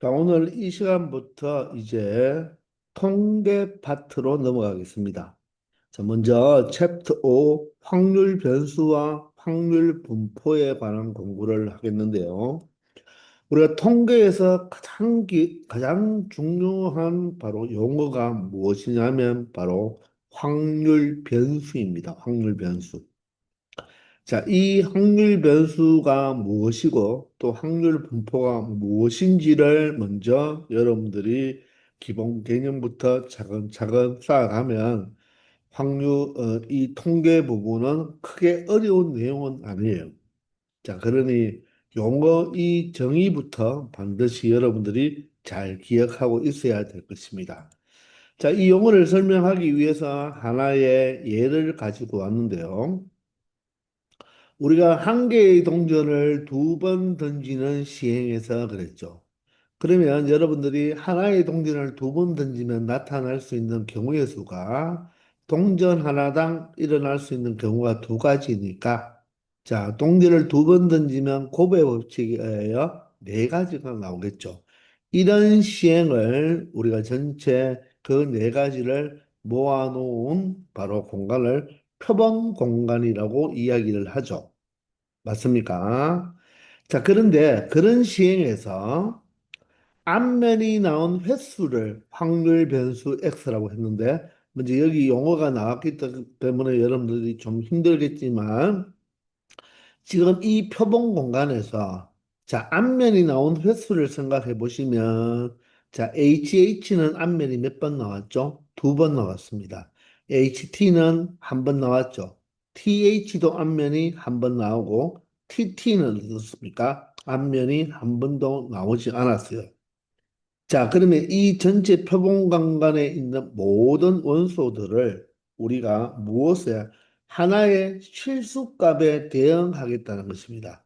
자, 오늘 이 시간부터 이제 통계 파트로 넘어가겠습니다. 자, 먼저 챕터 5 확률 변수와 확률 분포에 관한 공부를 하겠는데요. 우리가 통계에서 가장 중요한 바로 용어가 무엇이냐면 바로 확률 변수입니다. 확률 변수. 자, 이 확률 변수가 무엇이고 또 확률 분포가 무엇인지를 먼저 여러분들이 기본 개념부터 차근차근 쌓아가면 이 통계 부분은 크게 어려운 내용은 아니에요. 자, 그러니 이 정의부터 반드시 여러분들이 잘 기억하고 있어야 될 것입니다. 자, 이 용어를 설명하기 위해서 하나의 예를 가지고 왔는데요. 우리가 한 개의 동전을 두 번 던지는 시행에서 그랬죠. 그러면 여러분들이 하나의 동전을 두 번 던지면 나타날 수 있는 경우의 수가 동전 하나당 일어날 수 있는 경우가 두 가지니까 자, 동전을 두 번 던지면 곱의 법칙에 의하여 네 가지가 나오겠죠. 이런 시행을 우리가 전체 그 네 가지를 모아놓은 바로 공간을 표본 공간이라고 이야기를 하죠. 맞습니까? 자, 그런데 그런 시행에서 앞면이 나온 횟수를 확률 변수 X라고 했는데, 먼저 여기 용어가 나왔기 때문에 여러분들이 좀 힘들겠지만, 지금 이 표본 공간에서 자, 앞면이 나온 횟수를 생각해 보시면 자, HH는 앞면이 몇 번 나왔죠? 두 번 나왔습니다. HT는 한 번 나왔죠. TH도 앞면이 한 번 나오고 TT는 어떻습니까? 앞면이 한 번도 나오지 않았어요. 자, 그러면 이 전체 표본 공간에 있는 모든 원소들을 우리가 무엇에 하나의 실수값에 대응하겠다는 것입니다.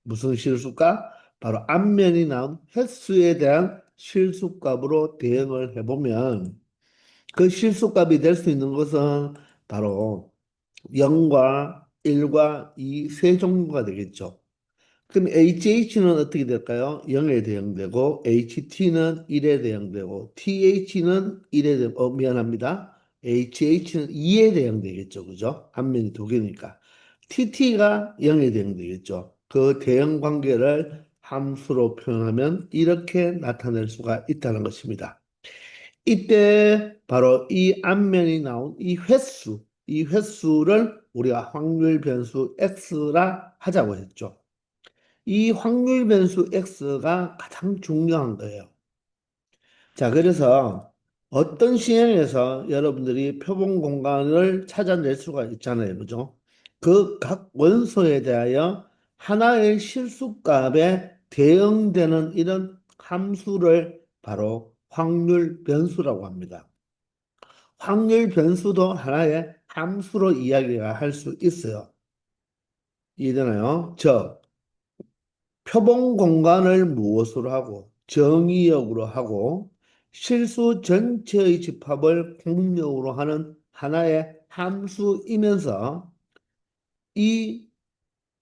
무슨 실수값? 바로 앞면이 나온 횟수에 대한 실수값으로 대응을 해보면 그 실수값이 될 수 있는 것은 바로 0과 1과 2 세 종류가 되겠죠. 그럼 HH는 어떻게 될까요? 0에 대응되고 HT는 1에 대응되고 TH는 1에 대응, 미안합니다. HH는 2에 대응되겠죠. 그죠? 앞면이 두 개니까. TT가 0에 대응되겠죠. 그 대응 관계를 함수로 표현하면 이렇게 나타낼 수가 있다는 것입니다. 이때 바로 이 앞면이 나온 이 횟수를 우리가 확률 변수 X라 하자고 했죠. 이 확률 변수 X가 가장 중요한 거예요. 자, 그래서 어떤 시행에서 여러분들이 표본 공간을 찾아낼 수가 있잖아요. 그죠? 그 각 원소에 대하여 하나의 실수값에 대응되는 이런 함수를 바로 확률 변수라고 합니다. 확률 변수도 하나의 함수로 이야기가 할 수 있어요. 이해되나요? 즉, 표본 공간을 무엇으로 하고 정의역으로 하고 실수 전체의 집합을 공역으로 하는 하나의 함수이면서 이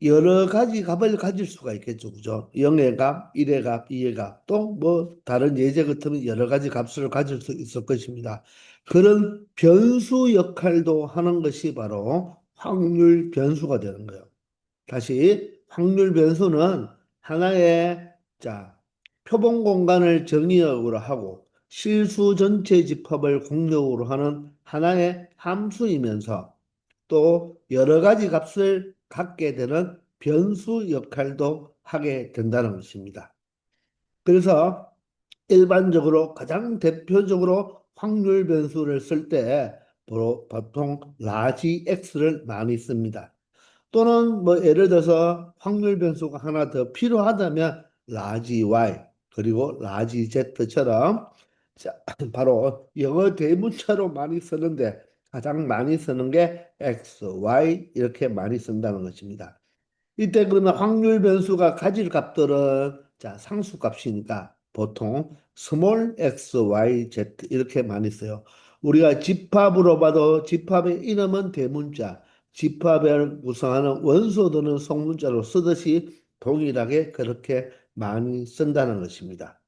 여러 가지 값을 가질 수가 있겠죠. 그죠? 0의 값, 1의 값, 2의 값, 또 뭐 다른 예제 같으면 여러 가지 값을 가질 수 있을 것입니다. 그런 변수 역할도 하는 것이 바로 확률 변수가 되는 거예요. 다시 확률 변수는 하나의 자 표본 공간을 정의역으로 하고 실수 전체 집합을 공역으로 하는 하나의 함수이면서 또 여러 가지 값을 갖게 되는 변수 역할도 하게 된다는 것입니다. 그래서 일반적으로 가장 대표적으로 확률 변수를 쓸 때 보통 라지 X를 많이 씁니다. 또는 뭐 예를 들어서 확률 변수가 하나 더 필요하다면 라지 Y 그리고 라지 Z처럼 바로 영어 대문자로 많이 쓰는데 가장 많이 쓰는 게 X, Y 이렇게 많이 쓴다는 것입니다. 이때 그러면 확률 변수가 가질 값들은 자 상수값이니까 보통 스몰 x, y, z 이렇게 많이 써요. 우리가 집합으로 봐도 집합의 이름은 대문자, 집합을 구성하는 원소들은 속문자로 쓰듯이 동일하게 그렇게 많이 쓴다는 것입니다.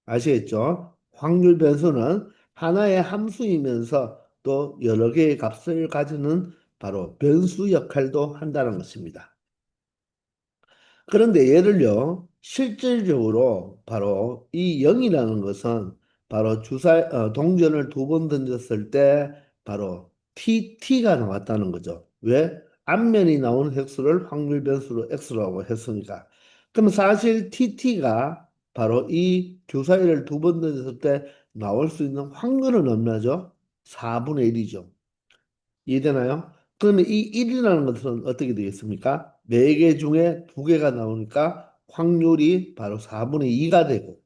아시겠죠? 확률 변수는 하나의 함수이면서 또 여러 개의 값을 가지는 바로 변수 역할도 한다는 것입니다. 그런데 얘를요, 실질적으로 바로 이 0이라는 것은 바로 동전을 두 번 던졌을 때 바로 TT가 나왔다는 거죠. 왜? 앞면이 나오는 획수를 확률 변수로 X라고 했으니까. 그럼 사실 TT가 바로 이 주사위를 두 번 던졌을 때 나올 수 있는 확률은 얼마죠? 4분의 1이죠. 이해되나요? 그러면 이 1이라는 것은 어떻게 되겠습니까? 4개 중에 2개가 나오니까 확률이 바로 4분의 2가 되고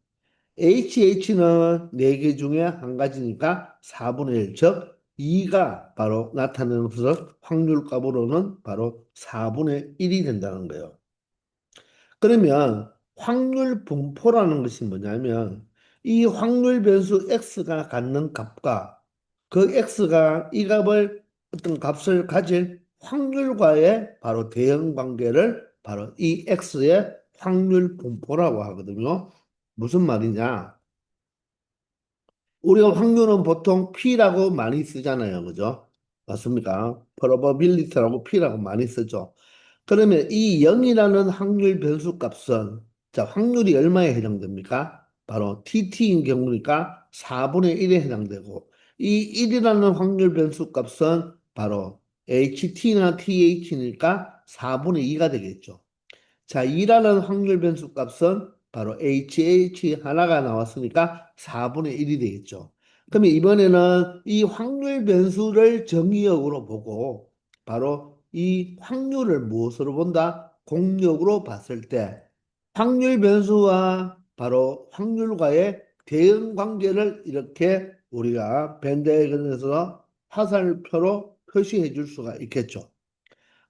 HH는 4개 중에 한 가지니까 4분의 1, 즉 2가 바로 나타내는 것은 확률값으로는 바로 4분의 1이 된다는 거예요. 그러면 확률 분포라는 것이 뭐냐면 이 확률 변수 x가 갖는 값과 그 x가 이 값을 어떤 값을 가질 확률과의 바로 대응 관계를 바로 이 x의 확률 분포라고 하거든요. 무슨 말이냐? 우리가 확률은 보통 P라고 많이 쓰잖아요. 그죠? 맞습니까? probability라고 P라고 많이 쓰죠. 그러면 이 0이라는 확률 변수 값은 자, 확률이 얼마에 해당됩니까? 바로 TT인 경우니까 4분의 1에 해당되고 이 1이라는 확률 변수 값은 바로 HT나 TH니까 4분의 2가 되겠죠. 자, 2라는 확률 변수 값은 바로 HH 하나가 나왔으니까 4분의 1이 되겠죠. 그러면 이번에는 이 확률 변수를 정의역으로 보고 바로 이 확률을 무엇으로 본다? 공역으로 봤을 때 확률 변수와 바로 확률과의 대응 관계를 이렇게 우리가 벤 다이어그램에서 화살표로 표시해 줄 수가 있겠죠.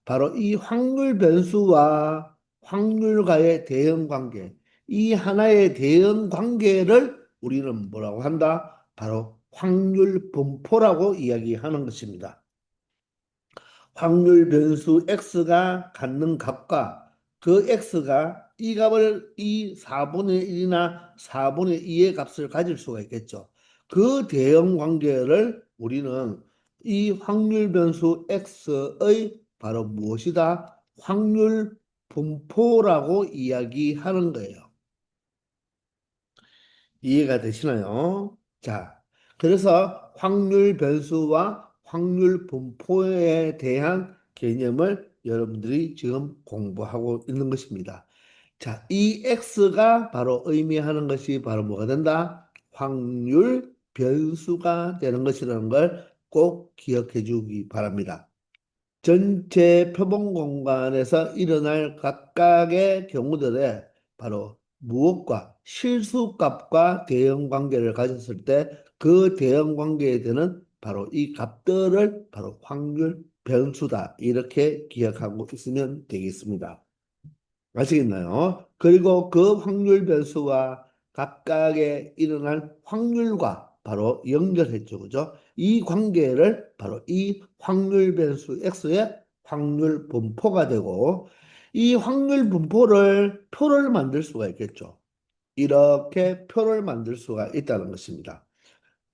바로 이 확률 변수와 확률과의 대응 관계, 이 하나의 대응 관계를 우리는 뭐라고 한다? 바로 확률 분포라고 이야기하는 것입니다. 확률 변수 x가 갖는 값과 그 x가 이 값을 이 4분의 1이나 4분의 2의 값을 가질 수가 있겠죠. 그 대응 관계를 우리는 이 확률 변수 x의 바로 무엇이다? 확률 분포라고 이야기하는 거예요. 이해가 되시나요? 자, 그래서 확률 변수와 확률 분포에 대한 개념을 여러분들이 지금 공부하고 있는 것입니다. 자, 이 X가 바로 의미하는 것이 바로 뭐가 된다? 확률 변수가 되는 것이라는 걸 꼭 기억해 주기 바랍니다. 전체 표본 공간에서 일어날 각각의 경우들에 바로 무엇과 실수값과 대응 관계를 가졌을 때 그 대응 관계에 되는 바로 이 값들을 바로 확률 변수다. 이렇게 기억하고 있으면 되겠습니다. 아시겠나요? 그리고 그 확률 변수와 각각의 일어날 확률과 바로 연결했죠. 그죠? 이 관계를 바로 이 확률 변수 X의 확률 분포가 되고 이 확률 분포를 표를 만들 수가 있겠죠. 이렇게 표를 만들 수가 있다는 것입니다.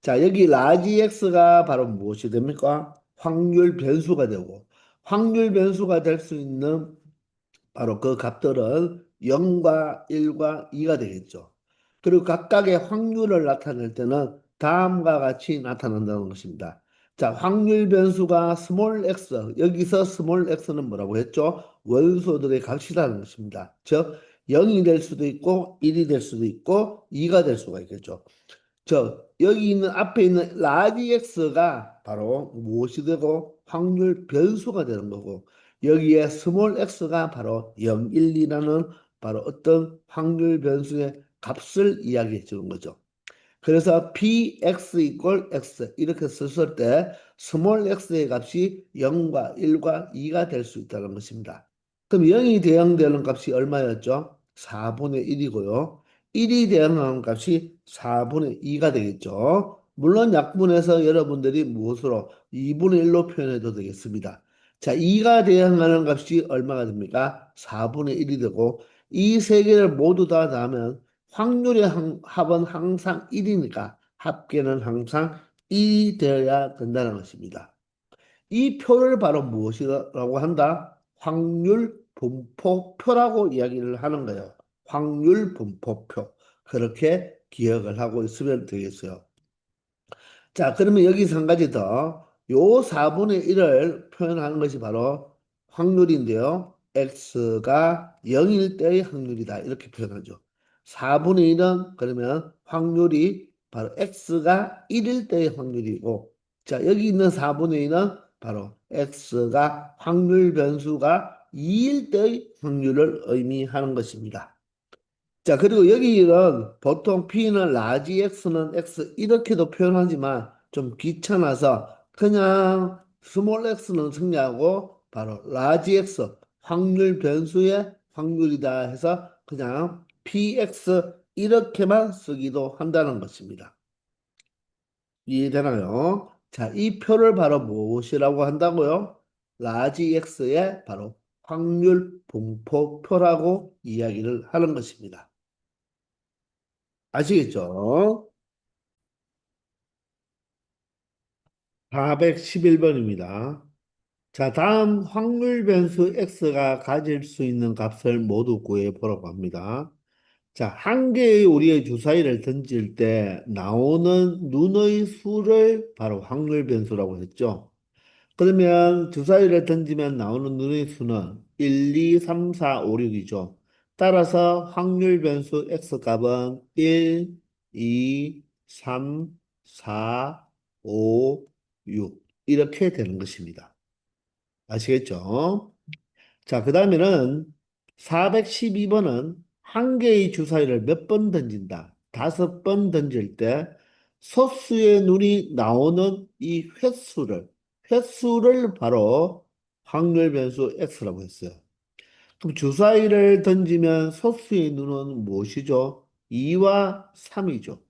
자, 여기 라지 X가 바로 무엇이 됩니까? 확률 변수가 되고 확률 변수가 될 수 있는 바로 그 값들은 0과 1과 2가 되겠죠. 그리고 각각의 확률을 나타낼 때는 다음과 같이 나타난다는 것입니다. 자, 확률 변수가 스몰 x, 여기서 스몰 x는 뭐라고 했죠? 원소들의 값이라는 것입니다. 즉, 0이 될 수도 있고, 1이 될 수도 있고, 2가 될 수가 있겠죠. 여기 있는 앞에 있는 라지 x가 바로 무엇이 되고 확률 변수가 되는 거고 여기에 스몰 x가 바로 0, 1, 2라는 바로 어떤 확률 변수의 값을 이야기해 주는 거죠. 그래서 px 이퀄 x 이렇게 썼을 때 스몰 x의 값이 0과 1과 2가 될 수 있다는 것입니다. 그럼 0이 대응되는 값이 얼마였죠? 4분의 1이고요. 1이 대응하는 값이 4분의 2가 되겠죠. 물론 약분해서 여러분들이 무엇으로 2분의 1로 표현해도 되겠습니다. 자, 2가 대응하는 값이 얼마가 됩니까? 4분의 1이 되고 이 세 개를 모두 다 나면 확률의 합은 항상 1이니까 합계는 항상 2 되어야 된다는 것입니다. 이 표를 바로 무엇이라고 한다? 확률 분포표라고 이야기를 하는 거예요. 확률 분포표. 그렇게 기억을 하고 있으면 되겠어요. 자, 그러면 여기서 한 가지 더. 요 4분의 1을 표현하는 것이 바로 확률인데요. x가 0일 때의 확률이다. 이렇게 표현하죠. 4분의 1은 그러면 확률이 바로 x가 1일 때의 확률이고, 자, 여기 있는 4분의 1은 바로 x가 확률 변수가 2일 때의 확률을 의미하는 것입니다. 자, 그리고 여기는 보통 P는 라지 X는 X 이렇게도 표현하지만 좀 귀찮아서 그냥 스몰 x는 승리하고 바로 라지 X 확률 변수의 확률이다 해서 그냥 PX 이렇게만 쓰기도 한다는 것입니다. 이해되나요? 자, 이 표를 바로 무엇이라고 한다고요? 라지 X의 바로 확률 분포표라고 이야기를 하는 것입니다. 아시겠죠? 411번입니다. 자, 다음 확률 변수 x가 가질 수 있는 값을 모두 구해 보라고 합니다. 자, 한 개의 우리의 주사위를 던질 때 나오는 눈의 수를 바로 확률 변수라고 했죠. 그러면 주사위를 던지면 나오는 눈의 수는 1, 2, 3, 4, 5, 6이죠. 따라서 확률 변수 x 값은 1, 2, 3, 4, 5, 6 이렇게 되는 것입니다. 아시겠죠? 자, 그 다음에는 412번은 한 개의 주사위를 몇 번 던진다. 5번 던질 때 소수의 눈이 나오는 이 횟수를 바로 확률 변수 x라고 했어요. 그럼 주사위를 던지면 소수의 눈은 무엇이죠? 2와 3이죠.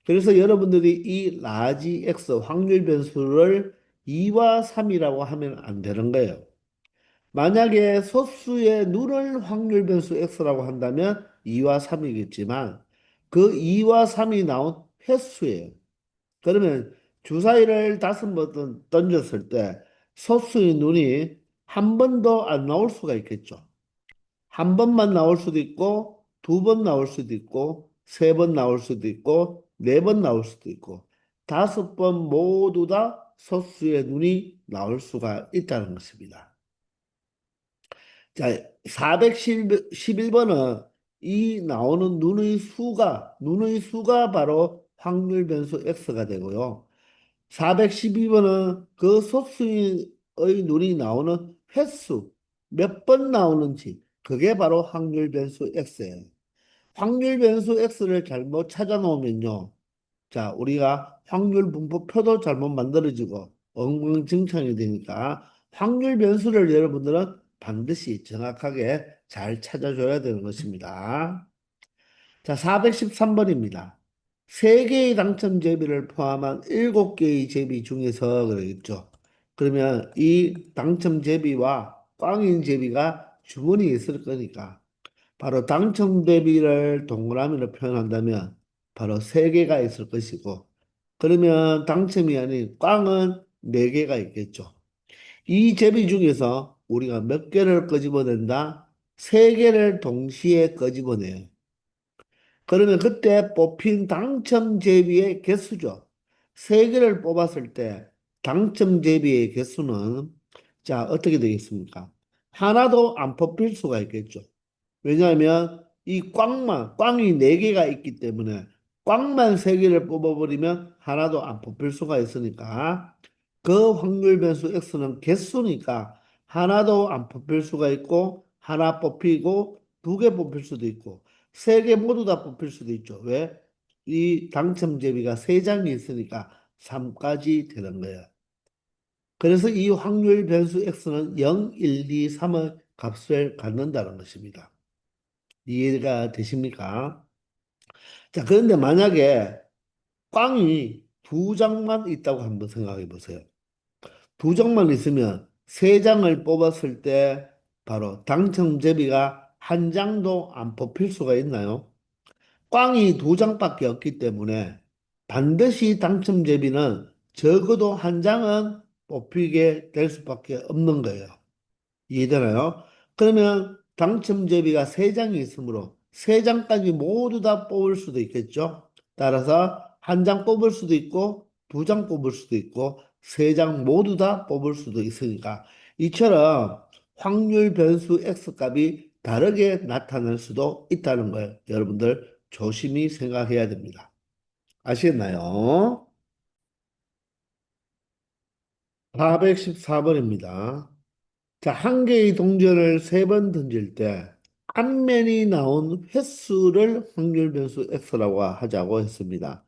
그래서 여러분들이 이 라지 x 확률 변수를 2와 3이라고 하면 안 되는 거예요. 만약에 소수의 누를 확률 변수 x라고 한다면 2와 3이겠지만 그 2와 3이 나온 횟수예요. 그러면 주사위를 5번 던졌을 때 소수의 눈이 한 번도 안 나올 수가 있겠죠. 한 번만 나올 수도 있고, 2번 나올 수도 있고, 3번 나올 수도 있고, 4번 나올 수도 있고, 5번 모두 다 소수의 눈이 나올 수가 있다는 것입니다. 자, 411번은 이 나오는 눈의 수가 바로 확률 변수 x가 되고요. 412번은 그 소수의 눈이 나오는 횟수, 몇 번 나오는지, 그게 바로 확률 변수 x예요. 확률 변수 x를 잘못 찾아 놓으면요. 자, 우리가 확률 분포표도 잘못 만들어지고 엉망진창이 되니까 확률 변수를 여러분들은 반드시 정확하게 잘 찾아줘야 되는 것입니다. 자, 413번입니다. 3개의 당첨 제비를 포함한 7개의 제비 중에서 그러겠죠. 그러면 이 당첨 제비와 꽝인 제비가 주머니에 있을 거니까 바로 당첨 대비를 동그라미로 표현한다면 바로 3개가 있을 것이고 그러면 당첨이 아닌 꽝은 4개가 있겠죠. 이 제비 중에서 우리가 몇 개를 끄집어낸다? 3개를 동시에 끄집어내요. 그러면 그때 뽑힌 당첨 제비의 개수죠. 3개를 뽑았을 때 당첨 제비의 개수는 자 어떻게 되겠습니까? 하나도 안 뽑힐 수가 있겠죠. 왜냐하면 이 꽝이 4개가 있기 때문에 꽝만 3개를 뽑아버리면 하나도 안 뽑힐 수가 있으니까 그 확률 변수 x는 개수니까 하나도 안 뽑힐 수가 있고 하나 뽑히고 2개 뽑힐 수도 있고 3개 모두 다 뽑힐 수도 있죠. 왜? 이 당첨 제비가 3장이 있으니까 3까지 되는 거예요. 그래서 이 확률 변수 x는 0, 1, 2, 3의 값을 갖는다는 것입니다. 이해가 되십니까? 자, 그런데 만약에 꽝이 2장만 있다고 한번 생각해 보세요. 2장만 있으면 3장을 뽑았을 때 바로 당첨 제비가 한 장도 안 뽑힐 수가 있나요? 꽝이 두 장밖에 없기 때문에 반드시 당첨 제비는 적어도 한 장은 뽑히게 될 수밖에 없는 거예요. 이해되나요? 그러면 당첨 제비가 세 장이 있으므로 세 장까지 모두 다 뽑을 수도 있겠죠. 따라서 한 장 뽑을 수도 있고 두 장 뽑을 수도 있고 세 장 모두 다 뽑을 수도 있으니까 이처럼 확률 변수 x 값이 다르게 나타날 수도 있다는 거예요. 여러분들 조심히 생각해야 됩니다. 아시겠나요? 414번입니다. 자, 한 개의 동전을 세 번 던질 때 앞면이 나온 횟수를 확률 변수 x라고 하자고 했습니다.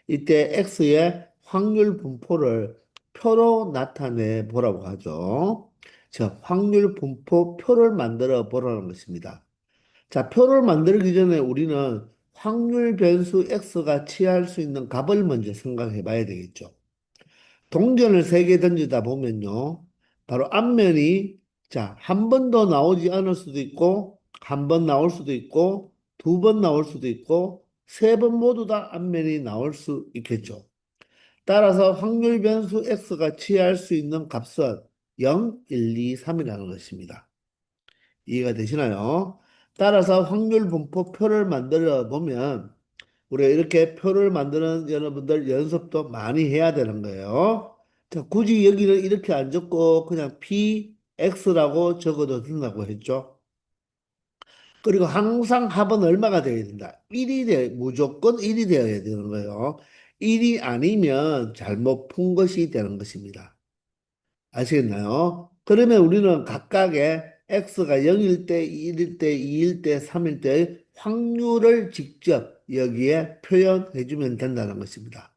이때 x의 확률 분포를 표로 나타내 보라고 하죠. 자, 확률 분포 표를 만들어 보라는 것입니다. 자, 표를 만들기 전에 우리는 확률 변수 x가 취할 수 있는 값을 먼저 생각해 봐야 되겠죠. 동전을 세 개 던지다 보면요. 바로 앞면이 자, 한 번도 나오지 않을 수도 있고, 한 번 나올 수도 있고, 두 번 나올 수도 있고, 세 번 모두 다 앞면이 나올 수 있겠죠. 따라서 확률 변수 x가 취할 수 있는 값은 0, 1, 2, 3이라는 것입니다. 이해가 되시나요? 따라서 확률 분포표를 만들어 보면 우리가 이렇게 표를 만드는 여러분들 연습도 많이 해야 되는 거예요. 자, 굳이 여기는 이렇게 안 적고 그냥 px라고 적어도 된다고 했죠. 그리고 항상 합은 얼마가 되어야 된다. 1이 무조건 1이 되어야 되는 거예요. 1이 아니면 잘못 푼 것이 되는 것입니다. 아시겠나요? 그러면 우리는 각각의 x가 0일 때, 1일 때, 2일 때, 3일 때 확률을 직접 여기에 표현해 주면 된다는 것입니다.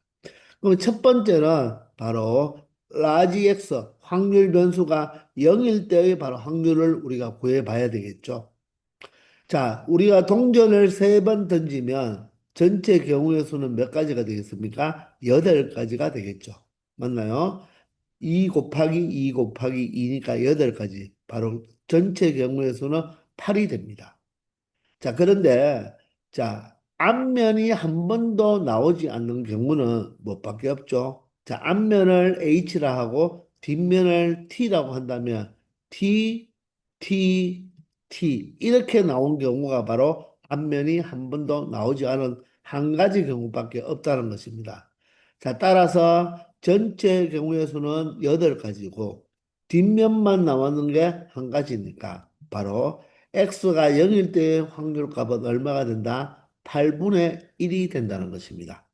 그럼 첫 번째는 바로 라지 x 확률 변수가 0일 때의 바로 확률을 우리가 구해 봐야 되겠죠. 자, 우리가 동전을 세 번 던지면 전체 경우의 수는 몇 가지가 되겠습니까? 8가지가 되겠죠. 맞나요? 2 곱하기 2 곱하기 2니까 8가지. 바로 전체 경우의 수는 8이 됩니다. 자, 그런데, 자, 앞면이 한 번도 나오지 않는 경우는 뭐밖에 없죠. 자, 앞면을 H라 하고 뒷면을 T라고 한다면 T, T, T 이렇게 나온 경우가 바로 앞면이 한 번도 나오지 않은 한 가지 경우밖에 없다는 것입니다. 자, 따라서 전체 경우의 수는 8가지고 뒷면만 나왔는 게 한 가지니까 바로 x가 0일 때의 확률값은 얼마가 된다? 8분의 1이 된다는 것입니다.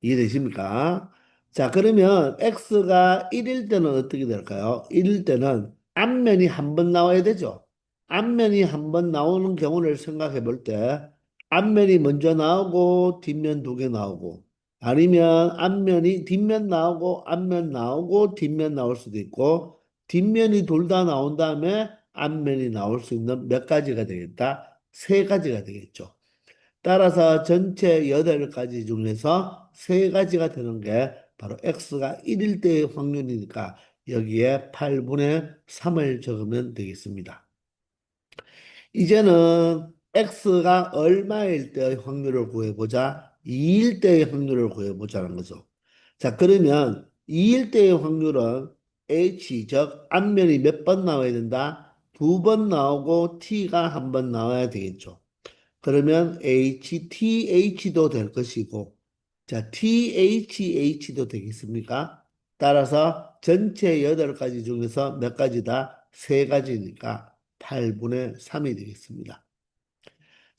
이해되십니까? 자, 그러면 x가 1일 때는 어떻게 될까요? 1일 때는 앞면이 한 번 나와야 되죠. 앞면이 한 번 나오는 경우를 생각해 볼 때, 앞면이 먼저 나오고, 뒷면 두 개 나오고, 아니면 앞면이 뒷면 나오고, 앞면 나오고, 뒷면 나올 수도 있고, 뒷면이 둘 다 나온 다음에 앞면이 나올 수 있는 몇 가지가 되겠다? 세 가지가 되겠죠. 따라서 전체 8가지 중에서 3가지가 되는 게 바로 x가 1일 때의 확률이니까 여기에 8분의 3을 적으면 되겠습니다. 이제는 x가 얼마일 때의 확률을 구해보자. 2일 때의 확률을 구해보자는 거죠. 자, 그러면 2일 때의 확률은 h, 즉 앞면이 몇 번 나와야 된다? 2번 나오고 t가 한 번 나와야 되겠죠. 그러면 HTH도 될 것이고, 자, THH도 되겠습니까? 따라서 전체 8가지 중에서 몇 가지다? 3가지니까 8분의 3이 되겠습니다.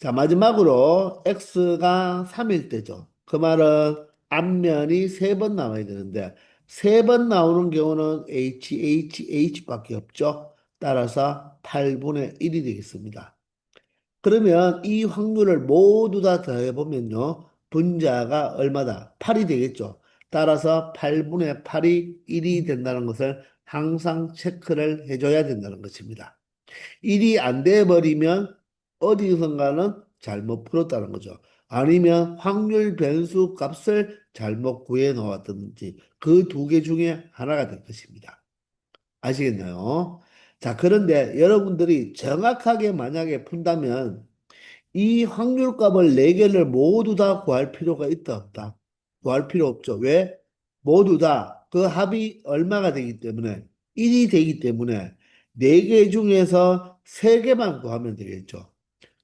자, 마지막으로 X가 3일 때죠. 그 말은 앞면이 3번 나와야 되는데, 3번 나오는 경우는 HHH밖에 없죠. 따라서 8분의 1이 되겠습니다. 그러면 이 확률을 모두 다 더해보면요. 분자가 얼마다? 8이 되겠죠. 따라서 8분의 8이 1이 된다는 것을 항상 체크를 해줘야 된다는 것입니다. 1이 안 돼버리면 어디선가는 잘못 풀었다는 거죠. 아니면 확률 변수 값을 잘못 구해 놓았든지 그 두 개 중에 하나가 될 것입니다. 아시겠나요? 자, 그런데 여러분들이 정확하게 만약에 푼다면 이 확률값을 네 개를 모두 다 구할 필요가 있다, 없다? 구할 필요 없죠. 왜? 모두 다 그 합이 얼마가 되기 때문에 1이 되기 때문에 네 개 중에서 세 개만 구하면 되겠죠.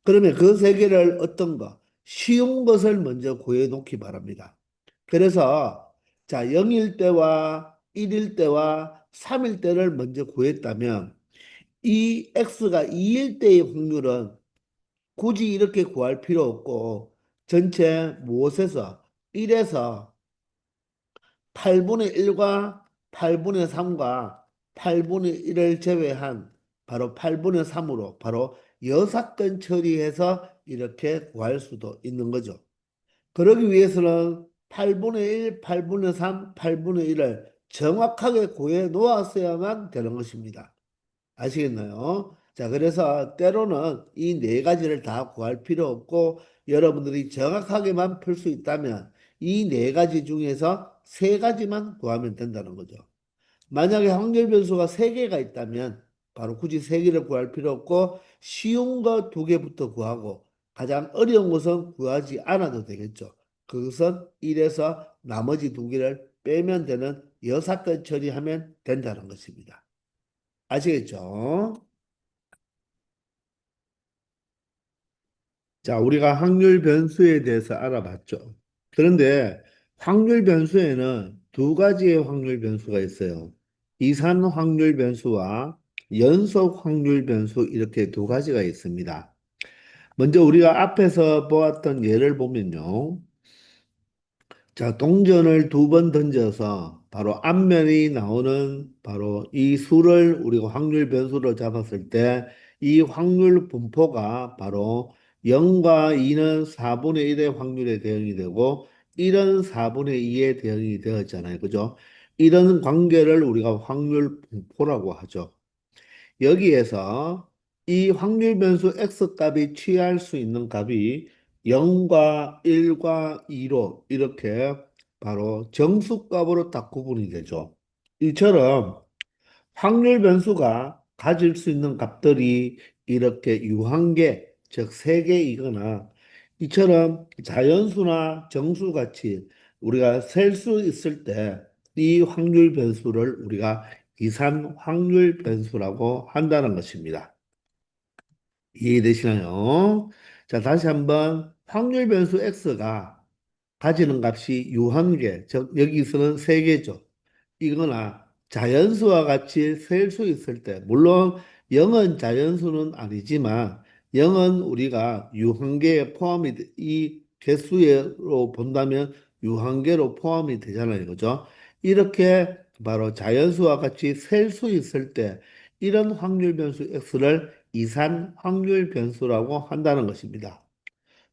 그러면 그 세 개를 어떤 거? 쉬운 것을 먼저 구해 놓기 바랍니다. 그래서 자, 0일 때와 1일 때와 3일 때를 먼저 구했다면 이 x가 2일 때의 확률은 굳이 이렇게 구할 필요 없고 전체 무엇에서 1에서 8분의 1과 8분의 3과 8분의 1을 제외한 바로 8분의 3으로 바로 여사건 처리해서 이렇게 구할 수도 있는 거죠. 그러기 위해서는 8분의 1, 8분의 3, 8분의 1을 정확하게 구해 놓았어야만 되는 것입니다. 아시겠나요? 자, 그래서 때로는 이 네 가지를 다 구할 필요 없고 여러분들이 정확하게만 풀 수 있다면 이 네 가지 중에서 세 가지만 구하면 된다는 거죠. 만약에 확률 변수가 세 개가 있다면 바로 굳이 세 개를 구할 필요 없고 쉬운 거 두 개부터 구하고 가장 어려운 것은 구하지 않아도 되겠죠. 그것은 1에서 나머지 두 개를 빼면 되는 여사건 처리하면 된다는 것입니다. 아시겠죠? 자, 우리가 확률 변수에 대해서 알아봤죠. 그런데 확률 변수에는 두 가지의 확률 변수가 있어요. 이산 확률 변수와 연속 확률 변수 이렇게 두 가지가 있습니다. 먼저 우리가 앞에서 보았던 예를 보면요. 자, 동전을 두 번 던져서 바로 앞면이 나오는 바로 이 수를 우리가 확률 변수로 잡았을 때 이 확률 분포가 바로 0과 2는 4분의 1의 확률에 대응이 되고 1은 4분의 2의 대응이 되었잖아요. 그죠? 이런 관계를 우리가 확률 분포라고 하죠. 여기에서 이 확률 변수 x 값이 취할 수 있는 값이 0과 1과 2로 이렇게 바로 정수값으로 딱 구분이 되죠. 이처럼 확률 변수가 가질 수 있는 값들이 이렇게 유한계, 즉 세개이거나 이처럼 자연수나 정수 같이 우리가 셀 수 있을 때 이 확률 변수를 우리가 이산 확률 변수라고 한다는 것입니다. 이해되시나요? 자, 다시 한번 확률 변수 x가 가지는 값이 유한계, 즉 여기서는 세개죠. 이거나 자연수와 같이 셀 수 있을 때, 물론 0은 자연수는 아니지만 0은 우리가 유한계에 포함이 이 개수로 본다면 유한계로 포함이 되잖아요. 그죠? 이렇게 바로 자연수와 같이 셀 수 있을 때 이런 확률 변수 x를 이산 확률 변수라고 한다는 것입니다.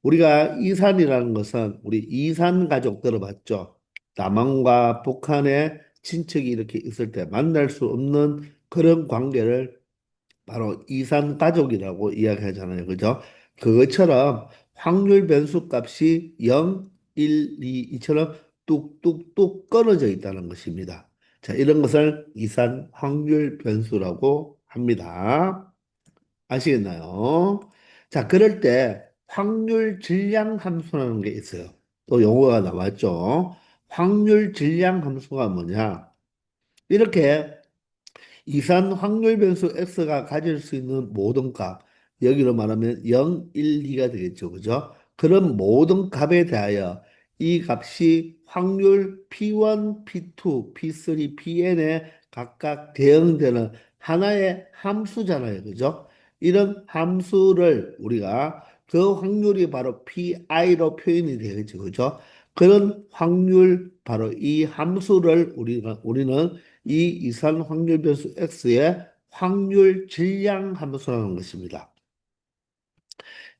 우리가 이산이라는 것은 우리 이산 가족 들어봤죠? 남한과 북한의 친척이 이렇게 있을 때 만날 수 없는 그런 관계를 바로 이산 가족이라고 이야기하잖아요. 그죠? 그것처럼 확률 변수 값이 0, 1, 2, 이처럼 뚝뚝뚝 끊어져 있다는 것입니다. 자, 이런 것을 이산 확률 변수라고 합니다. 아시겠나요? 자, 그럴 때 확률 질량 함수라는 게 있어요. 또 용어가 나왔죠. 확률 질량 함수가 뭐냐? 이렇게 이산 확률 변수 x가 가질 수 있는 모든 값, 여기로 말하면 0, 1, 2가 되겠죠. 그죠? 그런 모든 값에 대하여 이 값이 확률 P1, P2, P3, Pn에 각각 대응되는 하나의 함수잖아요. 그죠? 이런 함수를 우리가 그 확률이 바로 PI로 표현이 되겠죠. 그죠? 그런 확률, 바로 이 함수를 우리는 이 이산 확률 변수 x의 확률 질량 함수라는 것입니다.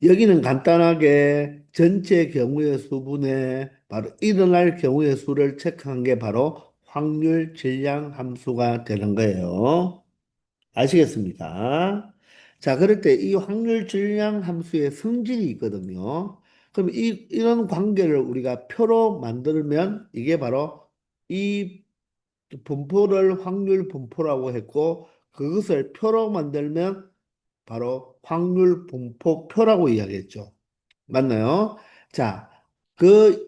여기는 간단하게 전체 경우의 수분에 바로 일어날 경우의 수를 체크한 게 바로 확률 질량 함수가 되는 거예요. 아시겠습니까? 자, 그럴 때 이 확률 질량 함수의 성질이 있거든요. 그럼 이런 관계를 우리가 표로 만들면 이게 바로 이 분포를 확률 분포라고 했고 그것을 표로 만들면 바로 확률 분포표라고 이야기했죠. 맞나요? 자, 그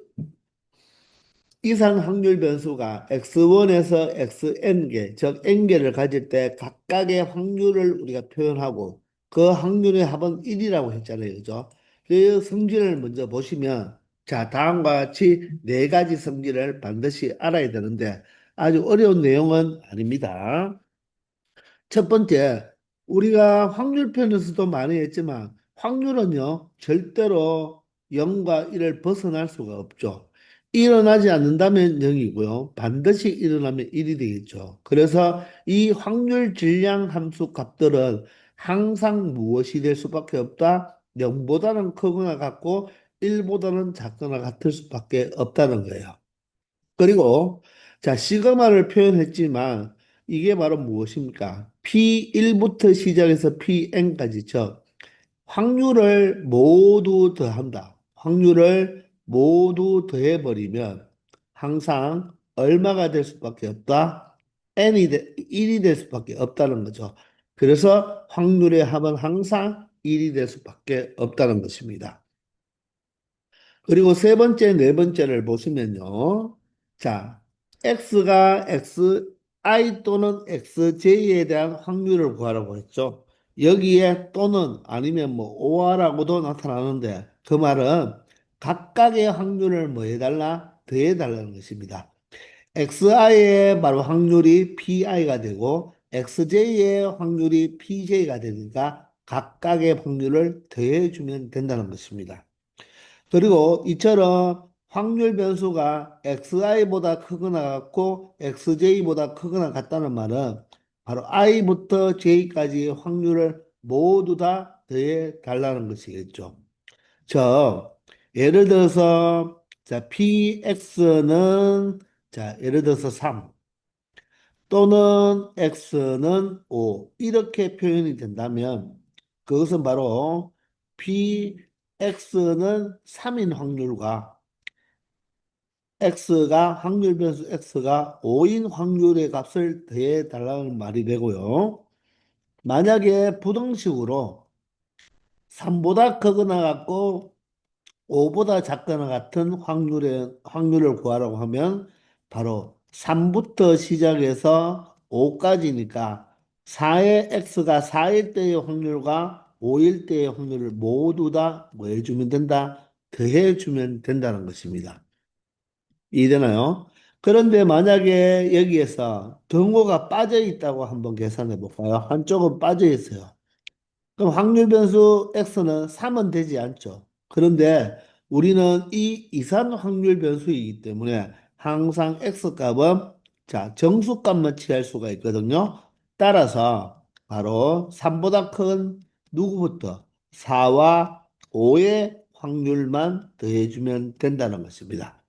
이산 확률 변수가 x1에서 xn개, 즉 n개를 가질 때 각각의 확률을 우리가 표현하고 그 확률의 합은 1이라고 했잖아요. 그죠? 그 성질을 먼저 보시면 자, 다음과 같이 네 가지 성질을 반드시 알아야 되는데 아주 어려운 내용은 아닙니다. 첫 번째, 우리가 확률 편에서도 많이 했지만 확률은요, 절대로 0과 1을 벗어날 수가 없죠. 일어나지 않는다면 0이고요. 반드시 일어나면 1이 되겠죠. 그래서 이 확률 질량 함수 값들은 항상 무엇이 될 수밖에 없다? 0보다는 크거나 같고 1보다는 작거나 같을 수밖에 없다는 거예요. 그리고 자, 시그마를 표현했지만 이게 바로 무엇입니까? P1부터 시작해서 Pn까지 죠. 확률을 모두 더한다. 확률을 모두 더해버리면 항상 얼마가 될 수밖에 없다? 1이 될 수밖에 없다는 거죠. 그래서 확률의 합은 항상 1이 될 수밖에 없다는 것입니다. 그리고 세 번째, 네 번째를 보시면요. 자, x가 xi 또는 xj에 대한 확률을 구하라고 했죠. 여기에 또는 아니면 뭐 오하라고도 나타나는데 그 말은 각각의 확률을 뭐 해달라? 더해달라는 것입니다. xi의 바로 확률이 pi가 되고 xj의 확률이 pj가 되니까 각각의 확률을 더해주면 된다는 것입니다. 그리고 이처럼 확률 변수가 xi보다 크거나 같고 xj보다 크거나 같다는 말은 바로 i부터 j까지의 확률을 모두 다 더해 달라는 것이겠죠. 저 예를 들어서 자 px는 자 예를 들어서 3 또는 x는 5 이렇게 표현이 된다면 그것은 바로 px는 3인 확률과 x가 확률 변수 x가 5인 확률의 값을 더해 달라는 말이 되고요. 만약에 부등식으로 3보다 크거나 같고 5보다 작거나 같은 확률을 구하라고 하면 바로 3부터 시작해서 5까지니까 4의 x가 4일 때의 확률과 5일 때의 확률을 모두 다 뭐 해주면 된다? 더해주면 된다는 것입니다. 이해되나요? 그런데 만약에 여기에서 등호가 빠져 있다고 한번 계산해 볼까요? 한쪽은 빠져 있어요. 그럼 확률 변수 x는 3은 되지 않죠. 그런데 우리는 이 이산 확률 변수이기 때문에 항상 x 값은 자, 정수값만 취할 수가 있거든요. 따라서 바로 3보다 큰 누구부터 4와 5의 확률만 더해주면 된다는 것입니다.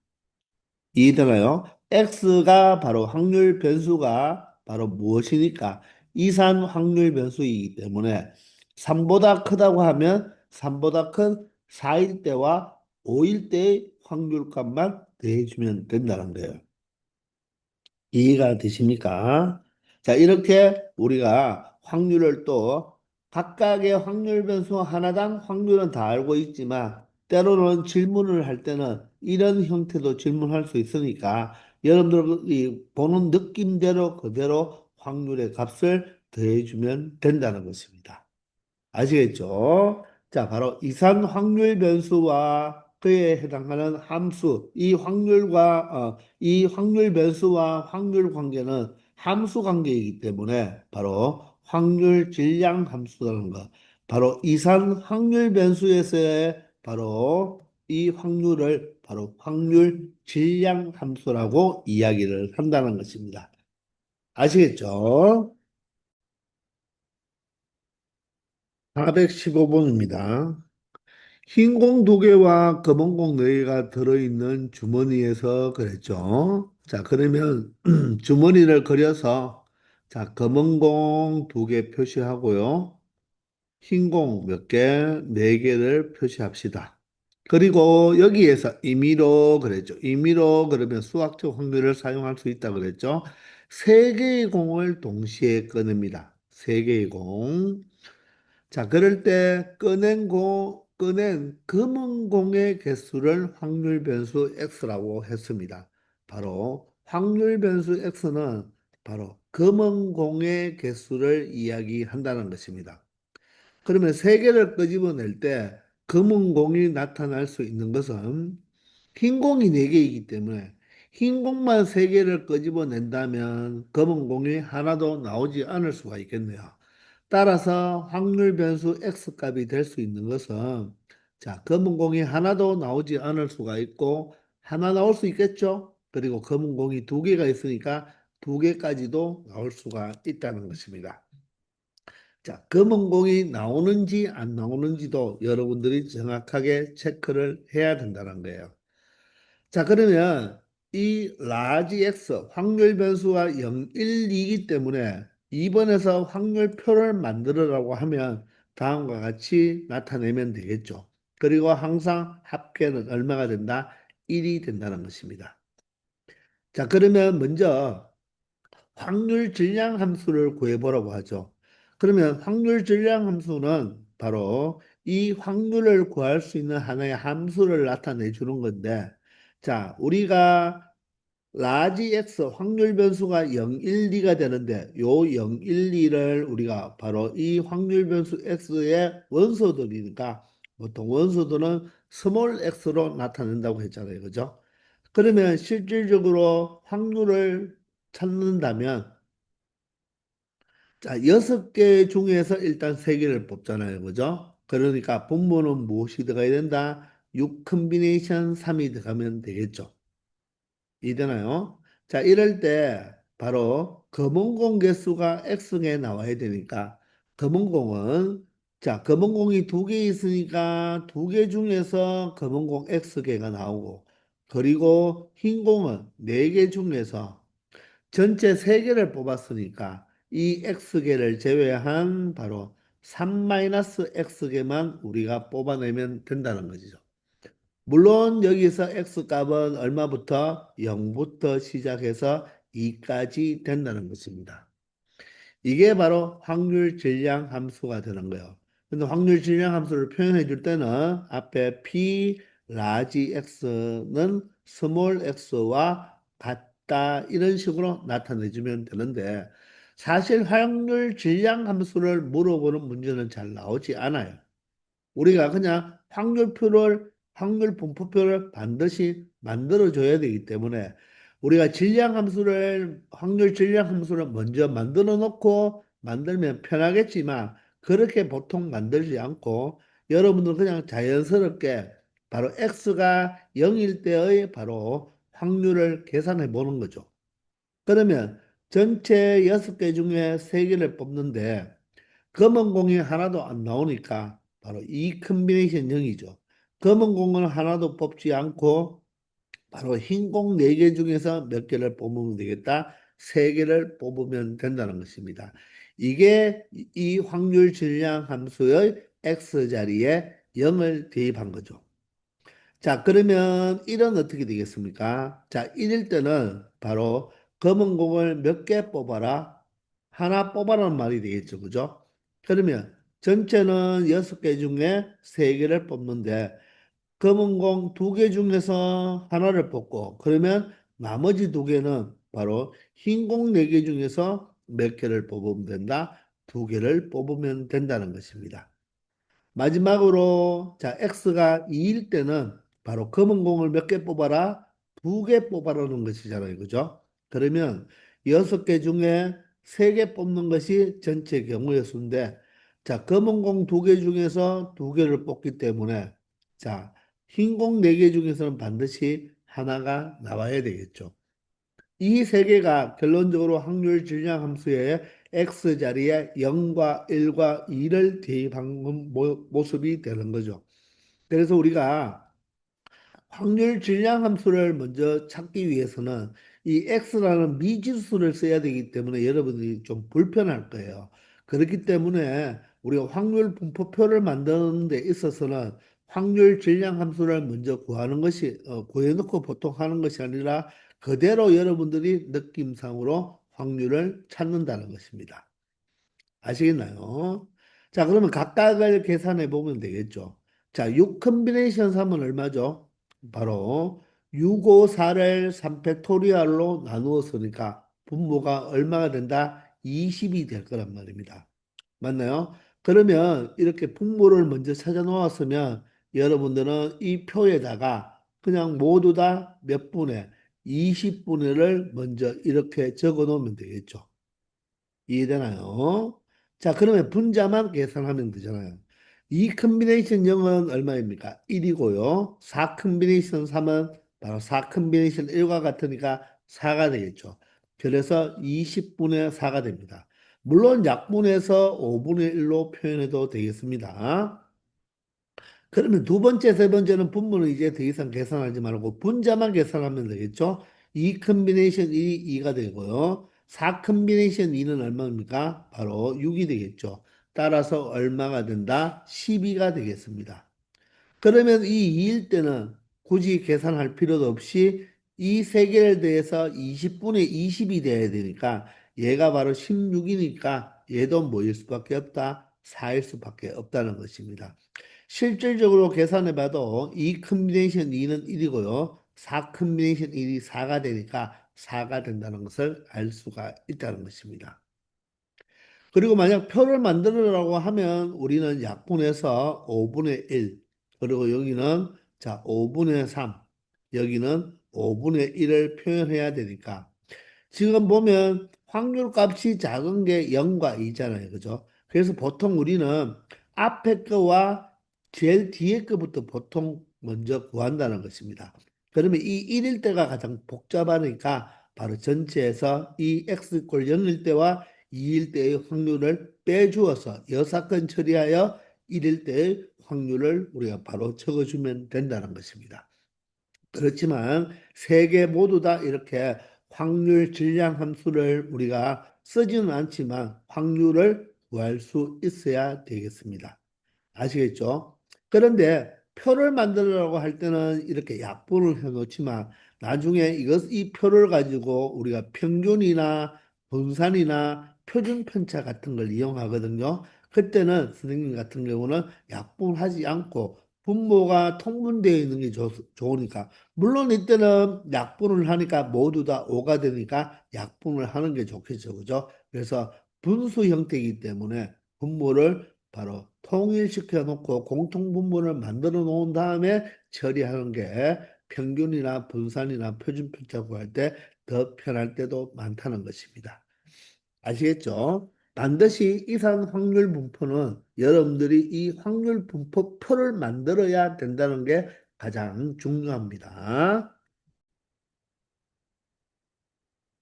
이해되나요? X가 바로 확률 변수가 바로 무엇이니까? 이산 확률 변수이기 때문에 3보다 크다고 하면 3보다 큰 4일 때와 5일 때의 확률값만 더해주면 된다는 거예요. 이해가 되십니까? 자, 이렇게 우리가 확률을 또 각각의 확률 변수 하나당 확률은 다 알고 있지만 때로는 질문을 할 때는 이런 형태도 질문할 수 있으니까 여러분들이 보는 느낌대로 그대로 확률의 값을 더해주면 된다는 것입니다. 아시겠죠? 자, 바로 이산 확률 변수와 그에 해당하는 함수, 이 확률 변수와 확률 관계는 함수 관계이기 때문에 바로 확률 질량 함수라는 것, 바로 이산 확률 변수에서의 바로 이 확률을 바로 확률 질량 함수라고 이야기를 한다는 것입니다. 아시겠죠? 415번입니다. 흰 공 두 개와 검은 공 네 개가 들어있는 주머니에서 그랬죠. 자, 그러면 주머니를 그려서 자, 검은 공 두 개 표시하고요. 흰 공 몇 개? 네 개를 표시합시다. 그리고 여기에서 임의로 그랬죠. 임의로 그러면 수학적 확률을 사용할 수 있다 그랬죠. 세 개의 공을 동시에 꺼냅니다. 세 개의 공. 자, 그럴 때 꺼낸 공, 꺼낸 검은 공의 개수를 확률 변수 x라고 했습니다. 바로 확률 변수 x는 바로 검은 공의 개수를 이야기한다는 것입니다. 그러면 세 개를 끄집어낼 때 검은 공이 나타날 수 있는 것은 흰 공이 네 개이기 때문에 흰 공만 세 개를 끄집어낸다면 검은 공이 하나도 나오지 않을 수가 있겠네요. 따라서 확률 변수 x 값이 될 수 있는 것은 자, 검은 공이 하나도 나오지 않을 수가 있고 하나 나올 수 있겠죠? 그리고 검은 공이 두 개가 있으니까 두 개까지도 나올 수가 있다는 것입니다. 자, 검은 공이 나오는지 안 나오는지도 여러분들이 정확하게 체크를 해야 된다는 거예요. 자, 그러면 이 라지 X 확률 변수가 0, 1, 2이기 때문에 2번에서 확률표를 만들으라고 하면 다음과 같이 나타내면 되겠죠. 그리고 항상 합계는 얼마가 된다? 1이 된다는 것입니다. 자, 그러면 먼저 확률 질량 함수를 구해보라고 하죠. 그러면 확률 질량 함수는 바로 이 확률을 구할 수 있는 하나의 함수를 나타내 주는 건데, 자, 우리가 라지 x 확률 변수가 0, 1, 2가 되는데 요 0, 1, 2를 우리가 바로 이 확률 변수 x의 원소들이니까 보통 원소들은 스몰 x로 나타낸다고 했잖아요. 그죠? 그러면 실질적으로 확률을 찾는다면 자, 6개 중에서 일단 3개를 뽑잖아요. 그죠? 그러니까 분모는 무엇이 들어가야 된다? 6 컨비네이션 3이 들어가면 되겠죠. 이되나요? 자, 이럴 때 바로 검은 공 개수가 X에 나와야 되니까 검은 공은 자, 검은 공이 두 개 있으니까 두 개 중에서 검은 공 X개가 나오고 그리고 흰 공은 네 개 중에서 전체 세 개를 뽑았으니까 이 X개를 제외한 바로 3-X개만 우리가 뽑아내면 된다는 거죠. 물론 여기서 x값은 얼마부터 0부터 시작해서 2까지 된다는 것입니다. 이게 바로 확률 질량 함수가 되는 거예요. 근데 확률 질량 함수를 표현해 줄 때는 앞에 P 라지 X는 스몰 x와 같다 이런 식으로 나타내 주면 되는데 사실 확률 질량 함수를 물어보는 문제는 잘 나오지 않아요. 우리가 그냥 확률 분포표를 반드시 만들어줘야 되기 때문에 우리가 확률 질량 함수를 먼저 만들어 놓고 만들면 편하겠지만 그렇게 보통 만들지 않고 여러분들 그냥 자연스럽게 바로 x가 0일 때의 바로 확률을 계산해 보는 거죠. 그러면 전체 6개 중에 3개를 뽑는데 검은 공이 하나도 안 나오니까 바로 이 컨비네이션 0이죠. 검은 공은 하나도 뽑지 않고 바로 흰 공 4개 중에서 몇 개를 뽑으면 되겠다? 3개를 뽑으면 된다는 것입니다. 이게 이 확률 질량 함수의 x자리에 0을 대입한 거죠. 자, 그러면 1은 어떻게 되겠습니까? 자, 1일 때는 바로 검은 공을 몇 개 뽑아라? 하나 뽑아라는 말이 되겠죠. 그죠? 그러면 전체는 6개 중에 3개를 뽑는데 검은 공 2개 중에서 하나를 뽑고 그러면 나머지 2개는 바로 흰 공 4개 중에서 몇 개를 뽑으면 된다? 2개를 뽑으면 된다는 것입니다. 마지막으로 자 x가 2일 때는 바로 검은 공을 몇 개 뽑아라? 2개 뽑아라는 것이잖아요. 그죠? 그러면 6개 중에 3개 뽑는 것이 전체 경우의 수인데 자 검은 공 2개 중에서 2개를 뽑기 때문에 자 흰 공 4개 중에서는 반드시 하나가 나와야 되겠죠. 이 세 개가 결론적으로 확률 질량 함수의 x 자리에 0과 1과 2를 대입한 모습이 되는 거죠. 그래서 우리가 확률 질량 함수를 먼저 찾기 위해서는 이 x라는 미지수를 써야 되기 때문에 여러분들이 좀 불편할 거예요. 그렇기 때문에 우리가 확률 분포표를 만드는 데 있어서는 확률 질량 함수를 먼저 구해놓고 보통 하는 것이 아니라 그대로 여러분들이 느낌상으로 확률을 찾는다는 것입니다. 아시겠나요? 자, 그러면 각각을 계산해 보면 되겠죠. 자, 6 컨비네이션 3은 얼마죠? 바로 6, 5, 4를 3팩토리얼로 나누었으니까 분모가 얼마가 된다? 20이 될 거란 말입니다. 맞나요? 그러면 이렇게 분모를 먼저 찾아 놓았으면 여러분들은 이 표에다가 그냥 모두 다 몇 분의 20분의를 먼저 이렇게 적어 놓으면 되겠죠. 이해되나요? 자, 그러면 분자만 계산하면 되잖아요. 2 컨비네이션 0은 얼마입니까? 1이고요. 4 컨비네이션 3은 바로 4 컨비네이션 1과 같으니까 4가 되겠죠. 그래서 20분의 4가 됩니다. 물론 약분해서 5분의 1로 표현해도 되겠습니다. 그러면 두 번째, 세 번째는 분모는 이제 더 이상 계산하지 말고 분자만 계산하면 되겠죠? 2 컨비네이션 1이 2가 되고요. 4 컨비네이션 2는 얼마입니까? 바로 6이 되겠죠. 따라서 얼마가 된다? 12가 되겠습니다. 그러면 이 2일 때는 굳이 계산할 필요도 없이 이 세 개를 더해서 20분의 20이 돼야 되니까 얘가 바로 16이니까 얘도 뭐일 수밖에 없다? 4일 수밖에 없다는 것입니다. 실질적으로 계산해 봐도 이 컨비네이션 2는 1이고요. 4 컨비네이션 1이 4가 되니까 4가 된다는 것을 알 수가 있다는 것입니다. 그리고 만약 표를 만들으라고 하면 우리는 약분해서 5분의 1, 그리고 여기는 자 5분의 3, 여기는 5분의 1을 표현해야 되니까 지금 보면 확률 값이 작은 게 0과 2잖아요. 그죠? 그래서 보통 우리는 앞에 거와 제일 뒤에 거부터 보통 먼저 구한다는 것입니다. 그러면 이 1일 때가 가장 복잡하니까 바로 전체에서 이 x 이퀄 0일 때와 2일 때의 확률을 빼주어서 여사건 처리하여 1일 때의 확률을 우리가 바로 적어주면 된다는 것입니다. 그렇지만 세 개 모두 다 이렇게 확률 질량 함수를 우리가 쓰지는 않지만 확률을 구할 수 있어야 되겠습니다. 아시겠죠? 그런데 표를 만들려고 할 때는 이렇게 약분을 해 놓지만 나중에 이 표를 가지고 우리가 평균이나 분산이나 표준 편차 같은 걸 이용하거든요. 그때는 선생님 같은 경우는 약분하지 않고 분모가 통분되어 있는 게 좋으니까 물론 이때는 약분을 하니까 모두 다 5가 되니까 약분을 하는 게 좋겠죠. 그죠? 그래서 분수 형태이기 때문에 분모를 바로 통일시켜 놓고 공통분모를 만들어 놓은 다음에 처리하는 게 평균이나 분산이나 표준편차 구할 때 더 편할 때도 많다는 것입니다. 아시겠죠? 반드시 이상 확률 분포는 여러분들이 이 확률 분포 표를 만들어야 된다는 게 가장 중요합니다.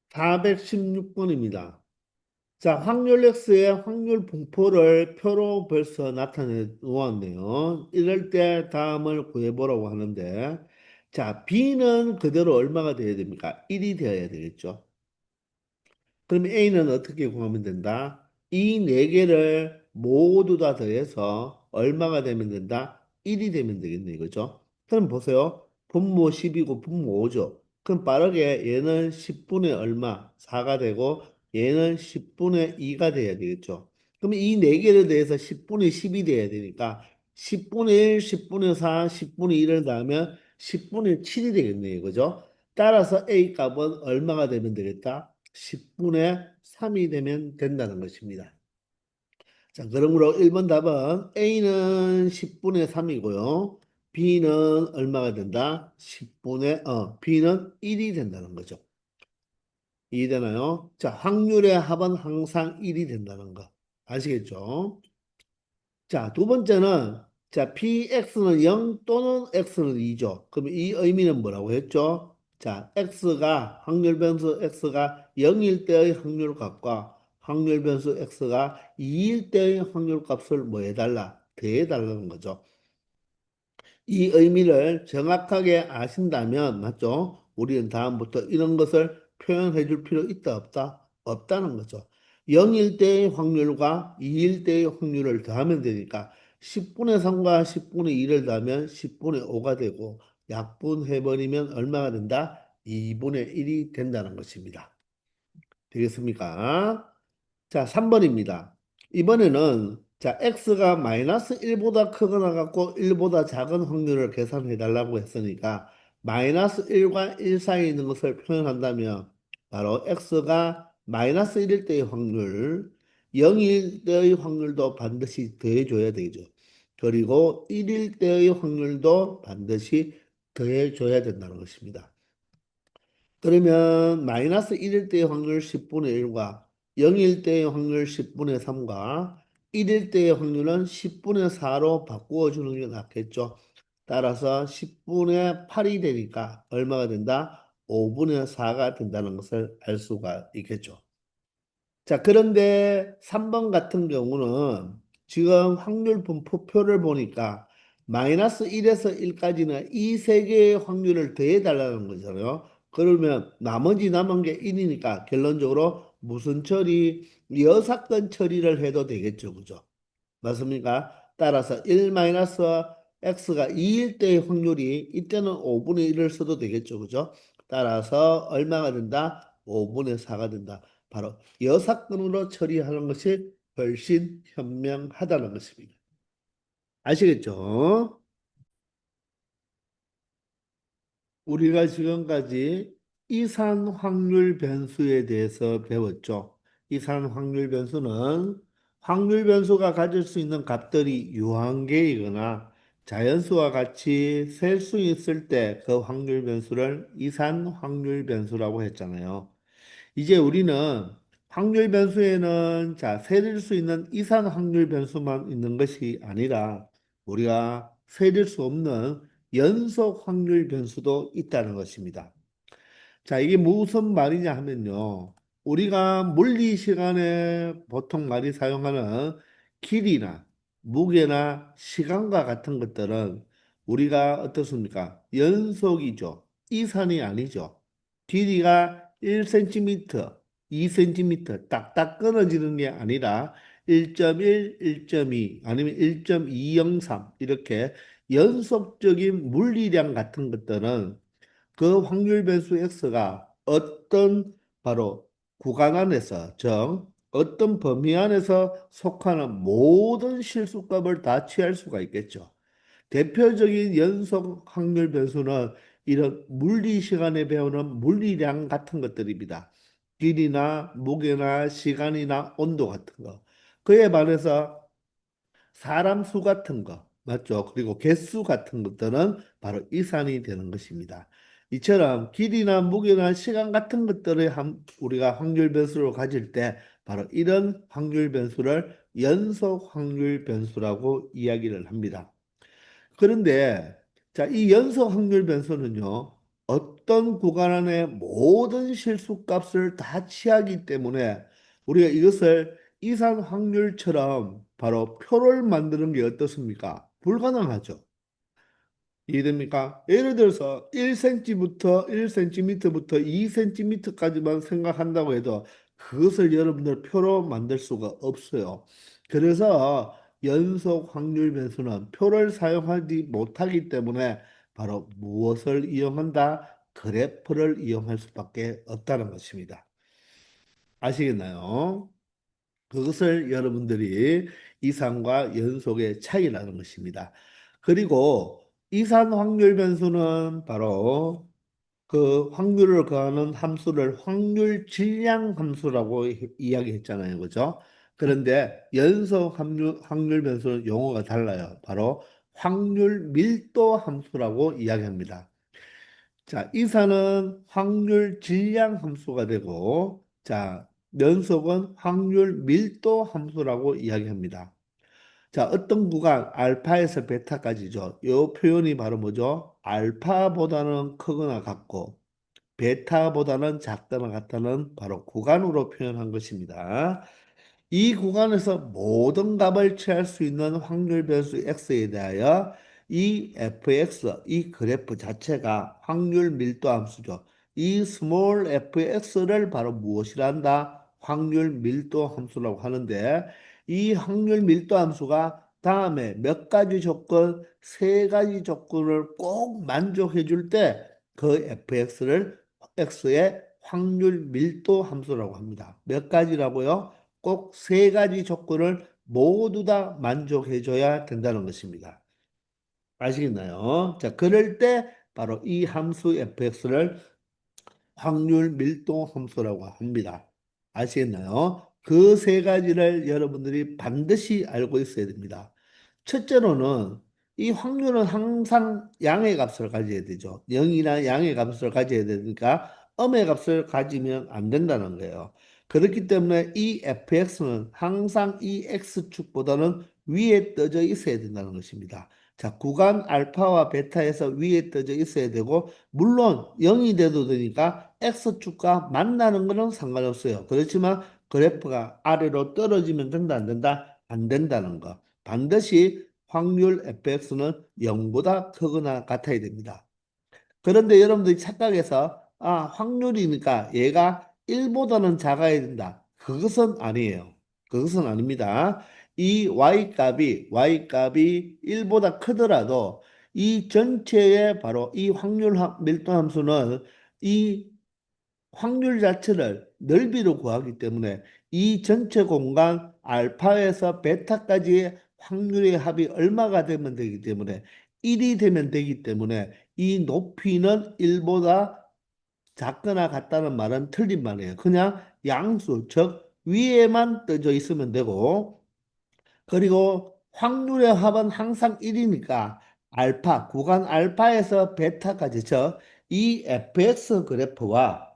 416번입니다. 자, 확률 X의 확률 분포를 표로 벌써 나타내 놓았네요. 이럴 때 다음을 구해보라고 하는데, 자, B는 그대로 얼마가 돼야 됩니까? 1이 되어야 되겠죠. 그럼 A는 어떻게 구하면 된다? 이 네 개를 모두 다 더해서 얼마가 되면 된다? 1이 되면 되겠네, 이거죠? 그럼 보세요. 분모 10이고 분모 5죠. 그럼 빠르게 얘는 10분의 얼마? 4가 되고 얘는 10분의 2가 돼야 되겠죠. 그럼 이 네 개를 더해서 10분의 10이 돼야 되니까 10분의 1, 10분의 4, 10분의 1을 더하면 10분의 7이 되겠네요, 그죠? 따라서 A 값은 얼마가 되면 되겠다? 10분의 3이 되면 된다는 것입니다. 자, 그러므로 1번 답은 A는 10분의 3이고요. B는 얼마가 된다? B는 1이 된다는 거죠. 이해되나요? 자, 확률의 합은 항상 1이 된다는 거. 아시겠죠? 자, 두 번째는 자, px는 0 또는 x는 2죠. 그럼 이 의미는 뭐라고 했죠? 자, 확률 변수 x가 0일 때의 확률 값과 확률 변수 x가 2일 때의 확률 값을 뭐 해달라? 더해달라는 거죠. 이 의미를 정확하게 아신다면, 맞죠? 우리는 다음부터 이런 것을 표현해 줄 필요 있다, 없다? 없다는 거죠. 0일 때의 확률과 2일 때의 확률을 더하면 되니까 10분의 3과 10분의 2를 더하면 10분의 5가 되고 약분해버리면 얼마가 된다? 2분의 1이 된다는 것입니다. 되겠습니까? 자, 3번입니다. 이번에는 자, x가 마이너스 1보다 크거나 같고 1보다 작은 확률을 계산해 달라고 했으니까 마이너스 1과 1 사이에 있는 것을 표현한다면 바로 x가 마이너스 1일 때의 확률, 0일 때의 확률도 반드시 더해줘야 되죠. 그리고 1일 때의 확률도 반드시 더해줘야 된다는 것입니다. 그러면 마이너스 1일 때의 확률 10분의 1과 0일 때의 확률 10분의 3과 1일 때의 확률은 10분의 4로 바꾸어 주는 게 낫겠죠. 따라서 10분의 8이 되니까 얼마가 된다? 5분의 4가 된다는 것을 알 수가 있겠죠. 자, 그런데 3번 같은 경우는 지금 확률 분포표를 보니까 마이너스 1에서 1까지는 이 세 개의 확률을 더해달라는 거잖아요. 그러면 나머지 남은 게 1이니까 결론적으로 무슨 처리? 여사건 처리를 해도 되겠죠. 그죠? 맞습니까? 따라서 1 마이너스 x가 2일 때의 확률이 이때는 5분의 1을 써도 되겠죠. 그죠? 따라서 얼마가 된다? 5분의 4가 된다. 바로 여사건으로 처리하는 것이 훨씬 현명하다는 것입니다. 아시겠죠? 우리가 지금까지 이산 확률 변수에 대해서 배웠죠. 이산 확률 변수는 확률 변수가 가질 수 있는 값들이 유한계이거나 자연수와 같이 셀 수 있을 때 그 확률 변수를 이산 확률 변수라고 했잖아요. 이제 우리는 확률 변수에는 자, 세릴 수 있는 이산 확률 변수만 있는 것이 아니라 우리가 세릴 수 없는 연속 확률 변수도 있다는 것입니다. 자, 이게 무슨 말이냐 하면요. 우리가 물리 시간에 보통 많이 사용하는 길이나 무게나 시간과 같은 것들은 우리가 어떻습니까? 연속이죠. 이산이 아니죠. 길이가 1cm, 2cm 딱딱 끊어지는 게 아니라 1.1, 1.2 아니면 1.203 이렇게 연속적인 물리량 같은 것들은 그 확률 변수 x가 어떤 바로 구간 안에서 즉 어떤 범위 안에서 속하는 모든 실수값을 다 취할 수가 있겠죠. 대표적인 연속 확률 변수는 이런 물리 시간에 배우는 물리량 같은 것들입니다. 길이나 무게나 시간이나 온도 같은 거. 그에 반해서 사람 수 같은 거, 맞죠? 그리고 개수 같은 것들은 바로 이산이 되는 것입니다. 이처럼 길이나 무게나 시간 같은 것들을 우리가 확률 변수로 가질 때 바로 이런 확률 변수를 연속 확률 변수라고 이야기를 합니다. 그런데 자, 이 연속 확률 변수는요. 어떤 구간 안에 모든 실수값을 다 취하기 때문에 우리가 이것을 이산 확률처럼 바로 표를 만드는 게 어떻습니까? 불가능하죠. 이해됩니까? 예를 들어서 1cm부터 1cm부터 2cm까지만 생각한다고 해도 그것을 여러분들 표로 만들 수가 없어요. 그래서 연속 확률 변수는 표를 사용하지 못하기 때문에 바로 무엇을 이용한다? 그래프를 이용할 수밖에 없다는 것입니다. 아시겠나요? 그것을 여러분들이 이산과 연속의 차이라는 것입니다. 그리고 이산 확률 변수는 바로 그 확률을 구하는 함수를 확률 질량 함수라고 이야기했잖아요. 그죠? 그런데 연속 확률 변수는 용어가 달라요. 바로 확률 밀도 함수라고 이야기합니다. 자, 이산은 확률 질량 함수가 되고, 자, 연속은 확률 밀도 함수라고 이야기합니다. 자, 어떤 구간, 알파에서 베타까지죠. 이 표현이 바로 뭐죠? 알파보다는 크거나 같고, 베타보다는 작거나 같다는 바로 구간으로 표현한 것입니다. 이 구간에서 모든 값을 취할 수 있는 확률 변수 x에 대하여 이 fx, 이 그래프 자체가 확률 밀도 함수죠. 이 small fx를 바로 무엇이라 한다? 확률 밀도 함수라고 하는데 이 확률 밀도 함수가 다음에 몇 가지 조건, 세 가지 조건을 꼭 만족해 줄 때 그 fx를 x의 확률 밀도 함수라고 합니다. 몇 가지라고요? 꼭 세 가지 조건을 모두 다 만족해줘야 된다는 것입니다. 아시겠나요? 자, 그럴 때 바로 이 함수 fx를 확률 밀도 함수라고 합니다. 아시겠나요? 그 세 가지를 여러분들이 반드시 알고 있어야 됩니다. 첫째로는 이 확률은 항상 양의 값을 가져야 되죠. 0이나 양의 값을 가져야 되니까 음의 값을 가지면 안 된다는 거예요. 그렇기 때문에 이 fx는 항상 이 x축보다는 위에 떠져 있어야 된다는 것입니다. 자, 구간 알파와 베타에서 위에 떠져 있어야 되고 물론 0이 돼도 되니까 x축과 만나는 거는 상관없어요. 그렇지만 그래프가 아래로 떨어지면 된다 안 된다? 안 된다는 거. 반드시 확률 fx는 0보다 크거나 같아야 됩니다. 그런데 여러분들이 착각해서 확률이니까 얘가 1보다는 작아야 된다. 그것은 아니에요. 그것은 아닙니다. 이 y 값이 1보다 크더라도 이 전체의 바로 이 확률 밀도 함수는 이 확률 자체를 넓이로 구하기 때문에 이 전체 공간 알파에서 베타까지의 확률의 합이 얼마가 되면 되기 때문에 1이 되면 되기 때문에 이 높이는 1보다 작거나 같다는 말은 틀린 말이에요. 그냥 양수, 즉 위에만 떠져 있으면 되고 그리고 확률의 합은 항상 1이니까 알파, 구간 알파에서 베타까지 즉 이 fx 그래프와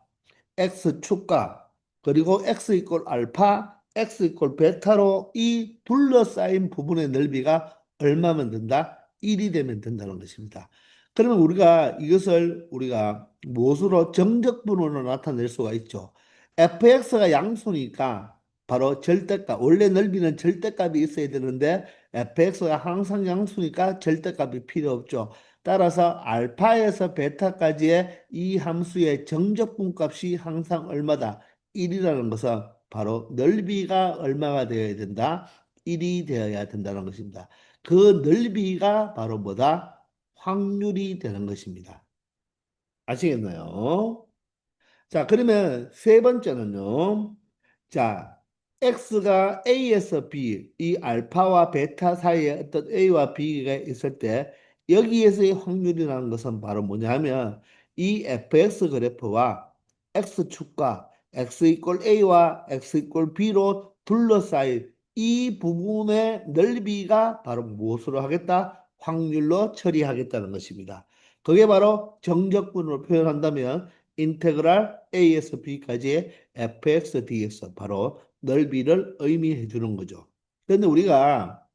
x축과 그리고 x 이퀄 알파, x 이퀄 베타로 이 둘러싸인 부분의 넓이가 얼마면 된다? 1이 되면 된다는 것입니다. 그러면 우리가 이것을 우리가 무엇으로 정적분으로 나타낼 수가 있죠. fx가 양수니까 바로 절대값, 원래 넓이는 절대값이 있어야 되는데 fx가 항상 양수니까 절대값이 필요 없죠. 따라서 알파에서 베타까지의 이 함수의 정적분 값이 항상 얼마다? 1이라는 것은 바로 넓이가 얼마가 되어야 된다? 1이 되어야 된다는 것입니다. 그 넓이가 바로 뭐다? 확률이 되는 것입니다. 아시겠나요? 자, 그러면 세 번째는요. 자, X가 A에서 B, 이 알파와 베타 사이에 어떤 A와 B가 있을 때 여기에서의 확률이라는 것은 바로 뭐냐면 이 fx 그래프와 X축과 X 이퀄 A와 X 이퀄 B로 둘러싸인 이 부분의 넓이가 바로 무엇으로 하겠다? 확률로 처리하겠다는 것입니다. 그게 바로 정적분으로 표현한다면 인테그랄 a에서 b까지의 fx dx 바로 넓이를 의미해 주는 거죠. 그런데 우리가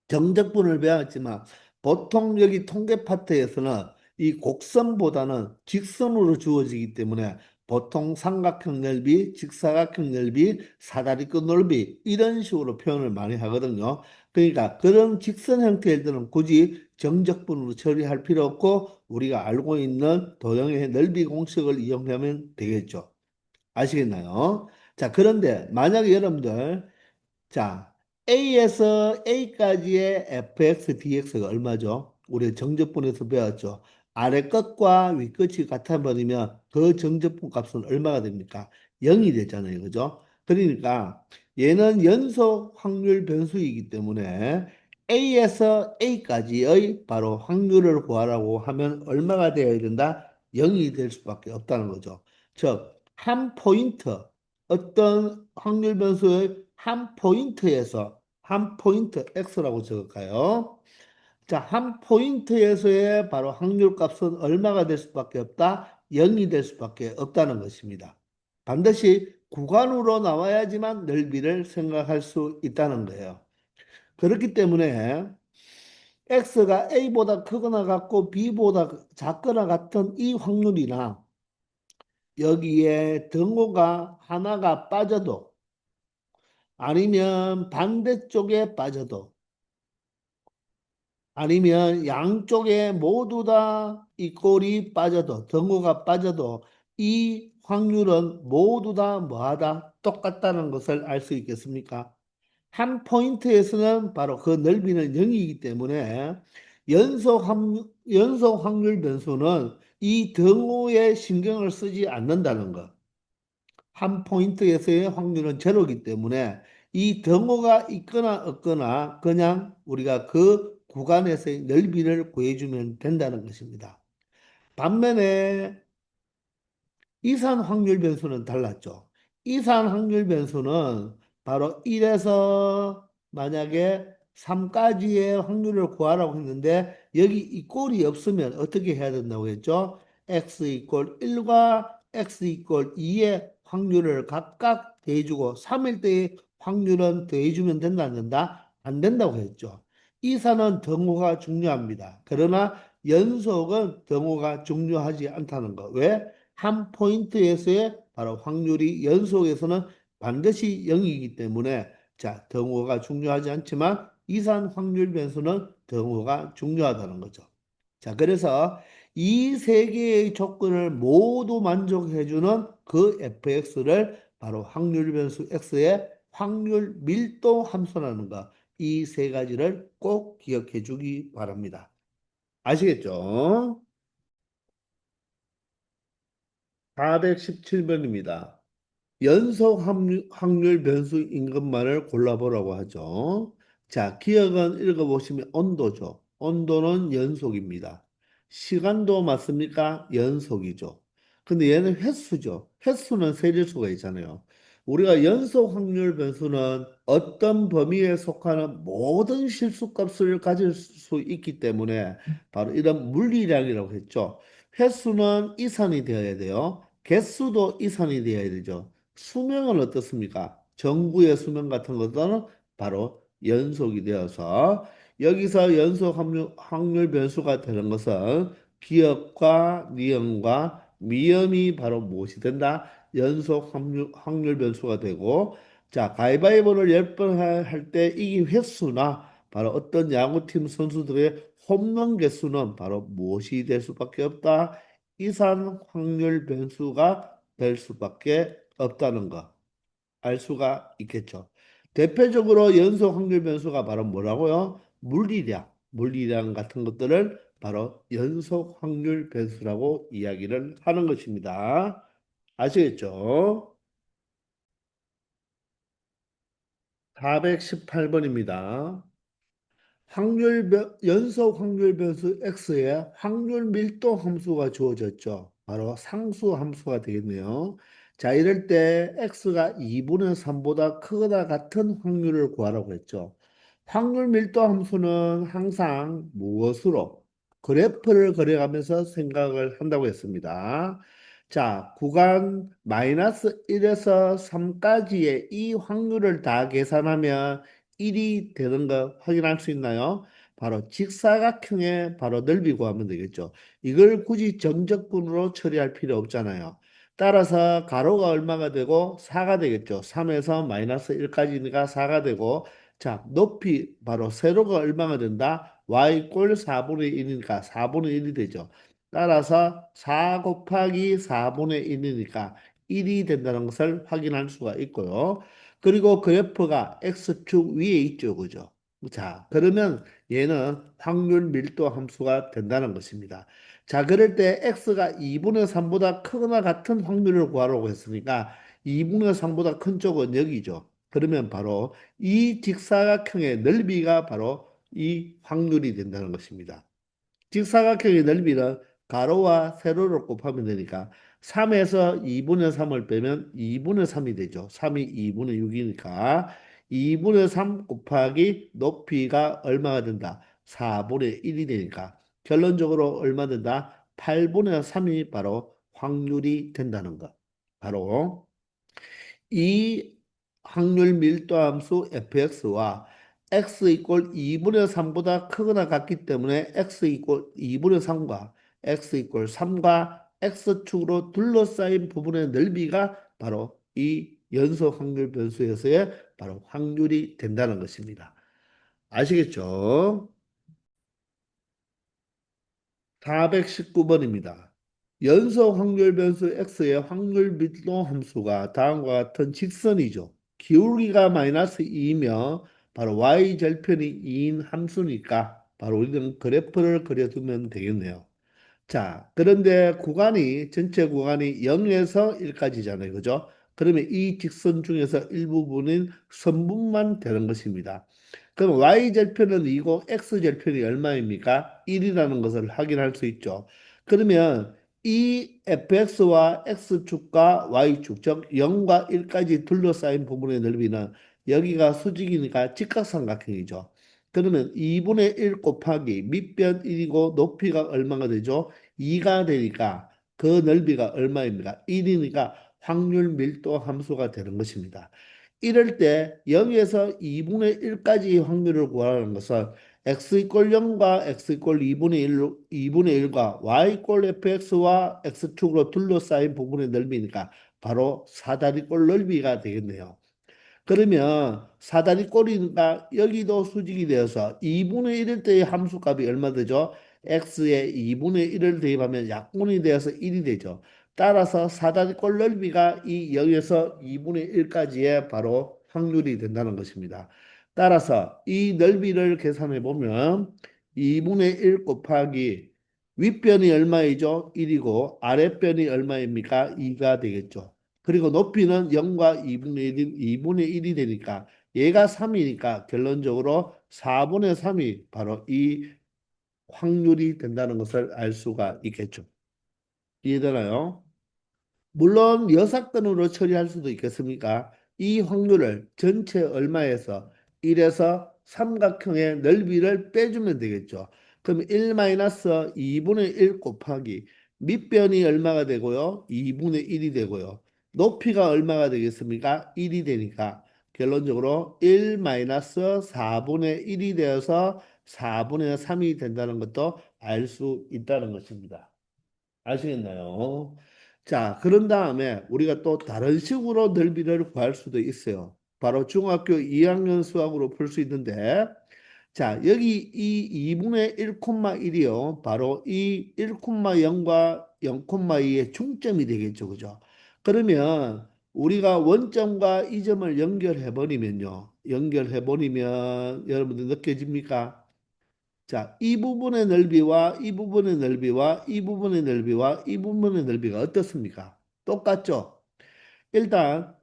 정적분을 배웠지만 보통 여기 통계 파트에서는 이 곡선보다는 직선으로 주어지기 때문에 보통 삼각형 넓이, 직사각형 넓이, 사다리끝 넓이 이런 식으로 표현을 많이 하거든요. 그러니까 그런 직선 형태일 때는 굳이 정적분으로 처리할 필요 없고 우리가 알고 있는 도형의 넓이 공식을 이용하면 되겠죠. 아시겠나요? 자, 그런데 만약에 여러분들 자, A에서 A까지의 fx, dx가 얼마죠? 우리 정적분에서 배웠죠. 아래 끝과 위 끝이 같아 버리면 그 정적분 값은 얼마가 됩니까? 0이 되잖아요. 그죠? 그러니까 얘는 연속 확률 변수이기 때문에 A에서 A까지의 바로 확률을 구하라고 하면 얼마가 되어야 된다? 0이 될 수밖에 없다는 거죠. 즉, 한 포인트 어떤 확률 변수의 한 포인트 x라고 적을까요? 자, 한 포인트에서의 바로 확률 값은 얼마가 될 수밖에 없다? 0이 될 수밖에 없다는 것입니다. 반드시 구간으로 나와야지만 넓이를 생각할 수 있다는 거예요. 그렇기 때문에 x가 a보다 크거나 같고 b보다 작거나 같은 이 확률이나 여기에 등호가 하나가 빠져도 아니면 반대쪽에 빠져도 아니면 양쪽에 모두 다 이 꼴이 빠져도 등호가 빠져도 이 확률은 모두 다 뭐하다? 똑같다는 것을 알 수 있겠습니까? 한 포인트에서는 바로 그 넓이는 0이기 때문에 연속 확률 변수는 이 등호에 신경을 쓰지 않는다는 것. 한 포인트에서의 확률은 제로이기 때문에 이 등호가 있거나 없거나 그냥 우리가 그 구간에서의 넓이를 구해주면 된다는 것입니다. 반면에 이산 확률 변수는 달랐죠. 이산 확률 변수는 바로 1에서 만약에 3까지의 확률을 구하라고 했는데 여기 이 꼴이 없으면 어떻게 해야 된다고 했죠? x 이퀄 1과 x 이퀄 2의 확률을 각각 더해주고 3일 때의 확률은 더해주면 된다 안 된다? 안 된다고 했죠. 이산은 등호가 중요합니다. 그러나 연속은 등호가 중요하지 않다는 거. 왜? 한 포인트에서의 바로 확률이 연속에서는 반드시 0이기 때문에 자, 등호가 중요하지 않지만 이산 확률 변수는 등호가 중요하다는 거죠. 자, 그래서 이 세 개의 조건을 모두 만족해주는 그 fx를 바로 확률 변수 x의 확률 밀도 함수라는 거. 이 세 가지를 꼭 기억해 주기 바랍니다. 아시겠죠? 417번입니다. 연속 확률 변수 임금만을 골라보라고 하죠. 자, 기억은 읽어보시면 온도죠. 온도는 연속입니다. 시간도 맞습니까? 연속이죠. 근데 얘는 횟수죠. 횟수는 세질 수가 있잖아요. 우리가 연속 확률 변수는 어떤 범위에 속하는 모든 실수값을 가질 수 있기 때문에 바로 이런 물리량이라고 했죠. 횟수는 이산이 되어야 돼요. 개수도 이산이 되어야 되죠. 수명은 어떻습니까? 정구의 수명 같은 것들은 바로 연속이 되어서 여기서 연속 확률 변수가 되는 것은 기억과 니은과 미음이 바로 무엇이 된다? 연속 확률 변수가 되고 자 가위바위보를 10번 할 때 이기 횟수나 바로 어떤 야구팀 선수들의 홈런 개수는 바로 무엇이 될 수밖에 없다? 이산 확률 변수가 될 수밖에 없다는 거 알 수가 있겠죠. 대표적으로 연속 확률 변수가 바로 뭐라고요? 물리량 같은 것들을 바로 연속 확률 변수라고 이야기를 하는 것입니다. 아시겠죠? 418번입니다. 연속 확률 변수 x에 확률 밀도 함수가 주어졌죠. 바로 상수 함수가 되겠네요. 자, 이럴 때 x가 2분의 3보다 크거나 같은 확률을 구하라고 했죠. 확률 밀도 함수는 항상 무엇으로 그래프를 그려가면서 생각을 한다고 했습니다. 자, 구간 마이너스 1에서 3까지의 이 확률을 다 계산하면 1이 되는 거 확인할 수 있나요? 바로 직사각형의 바로 넓이 구하면 되겠죠. 이걸 굳이 정적분으로 처리할 필요 없잖아요. 따라서 가로가 얼마가 되고 4가 되겠죠. 3에서 마이너스 1까지니까 4가 되고 자, 높이 바로 세로가 얼마가 된다? y 꼴 4분의 1이니까 4분의 1이 되죠. 따라서 4 곱하기 4분의 1이니까 1이 된다는 것을 확인할 수가 있고요. 그리고 그래프가 X축 위에 있죠. 그죠? 자, 그러면 얘는 확률 밀도 함수가 된다는 것입니다. 자, 그럴 때 X가 2분의 3보다 크거나 같은 확률을 구하라고 했으니까 2분의 3보다 큰 쪽은 여기죠. 그러면 바로 이 직사각형의 넓이가 바로 이 확률이 된다는 것입니다. 직사각형의 넓이는 가로와 세로를 곱하면 되니까 3에서 2분의 3을 빼면 2분의 3이 되죠. 3이 2분의 6이니까 2분의 3 곱하기 높이가 얼마가 된다? 4분의 1이 되니까 결론적으로 얼마 된다? 8분의 3이 바로 확률이 된다는 것. 바로 이 확률 밀도 함수 fx와 x 이꼴 2분의 3보다 크거나 같기 때문에 x 이꼴 2분의 3과 x 이꼴 3과 x축으로 둘러싸인 부분의 넓이가 바로 이 연속 확률 변수에서의 바로 확률이 된다는 것입니다. 아시겠죠? 419번입니다. 연속 확률 변수 x의 확률 밀도 함수가 다음과 같은 직선이죠. 기울기가 마이너스 2면 바로 y 절편이 2인 함수니까 바로 우리는 그래프를 그려두면 되겠네요. 자, 그런데 구간이 전체 구간이 0에서 1까지잖아요. 그죠? 그러면 이 직선 중에서 일부분인 선분만 되는 것입니다. 그럼 y절편은 2고 x절편이 얼마입니까? 1이라는 것을 확인할 수 있죠. 그러면 이 fx와 x축과 y축, 즉 0과 1까지 둘러싸인 부분의 넓이는 여기가 수직이니까 직각삼각형이죠. 그러면 2분의 1 곱하기 밑변 1이고 높이가 얼마가 되죠? 2가 되니까 그 넓이가 얼마입니까? 1이니까 확률 밀도 함수가 되는 것입니다. 이럴 때 0에서 2분의 1까지 확률을 구하는 것은 x 이퀄 0과 x 이퀄 2분의 1과 y 이퀄 fx와 x축으로 둘러싸인 부분의 넓이니까 바로 사다리꼴 넓이가 되겠네요. 그러면 사다리 꼴이니까 여기도 수직이 되어서 2분의 1일 때의 함수값이 얼마 되죠? x에 2분의 1을 대입하면 약분이 되어서 1이 되죠. 따라서 사다리 꼴 넓이가 이 0에서 2분의 1까지의 바로 확률이 된다는 것입니다. 따라서 이 넓이를 계산해 보면 2분의 1 곱하기 윗변이 얼마이죠? 1이고 아랫변이 얼마입니까? 2가 되겠죠. 그리고 높이는 0과 2분의 1이 되니까 얘가 3이니까 결론적으로 4분의 3이 바로 이 확률이 된다는 것을 알 수가 있겠죠. 이해되나요? 물론 여사건으로 처리할 수도 있겠습니까? 이 확률을 전체 얼마에서 1에서 삼각형의 넓이를 빼주면 되겠죠. 그럼 1-2분의 1 곱하기 밑변이 얼마가 되고요? 2분의 1이 되고요. 높이가 얼마가 되겠습니까? 1이 되니까 결론적으로 1-4분의 1이 되어서 4분의 3이 된다는 것도 알 수 있다는 것입니다. 아시겠나요? 자, 그런 다음에 우리가 또 다른 식으로 넓이를 구할 수도 있어요. 바로 중학교 2학년 수학으로 풀 수 있는데, 자, 여기 이 2분의 1,1이요. 바로 이 1,0과 0,2의 중점이 되겠죠. 그죠? 그러면 우리가 원점과 이 점을 연결해 버리면요. 연결해 버리면 여러분들 느껴집니까? 자, 이 부분의 넓이와 이 부분의 넓이와 이 부분의 넓이와 이 부분의 넓이가 어떻습니까? 똑같죠? 일단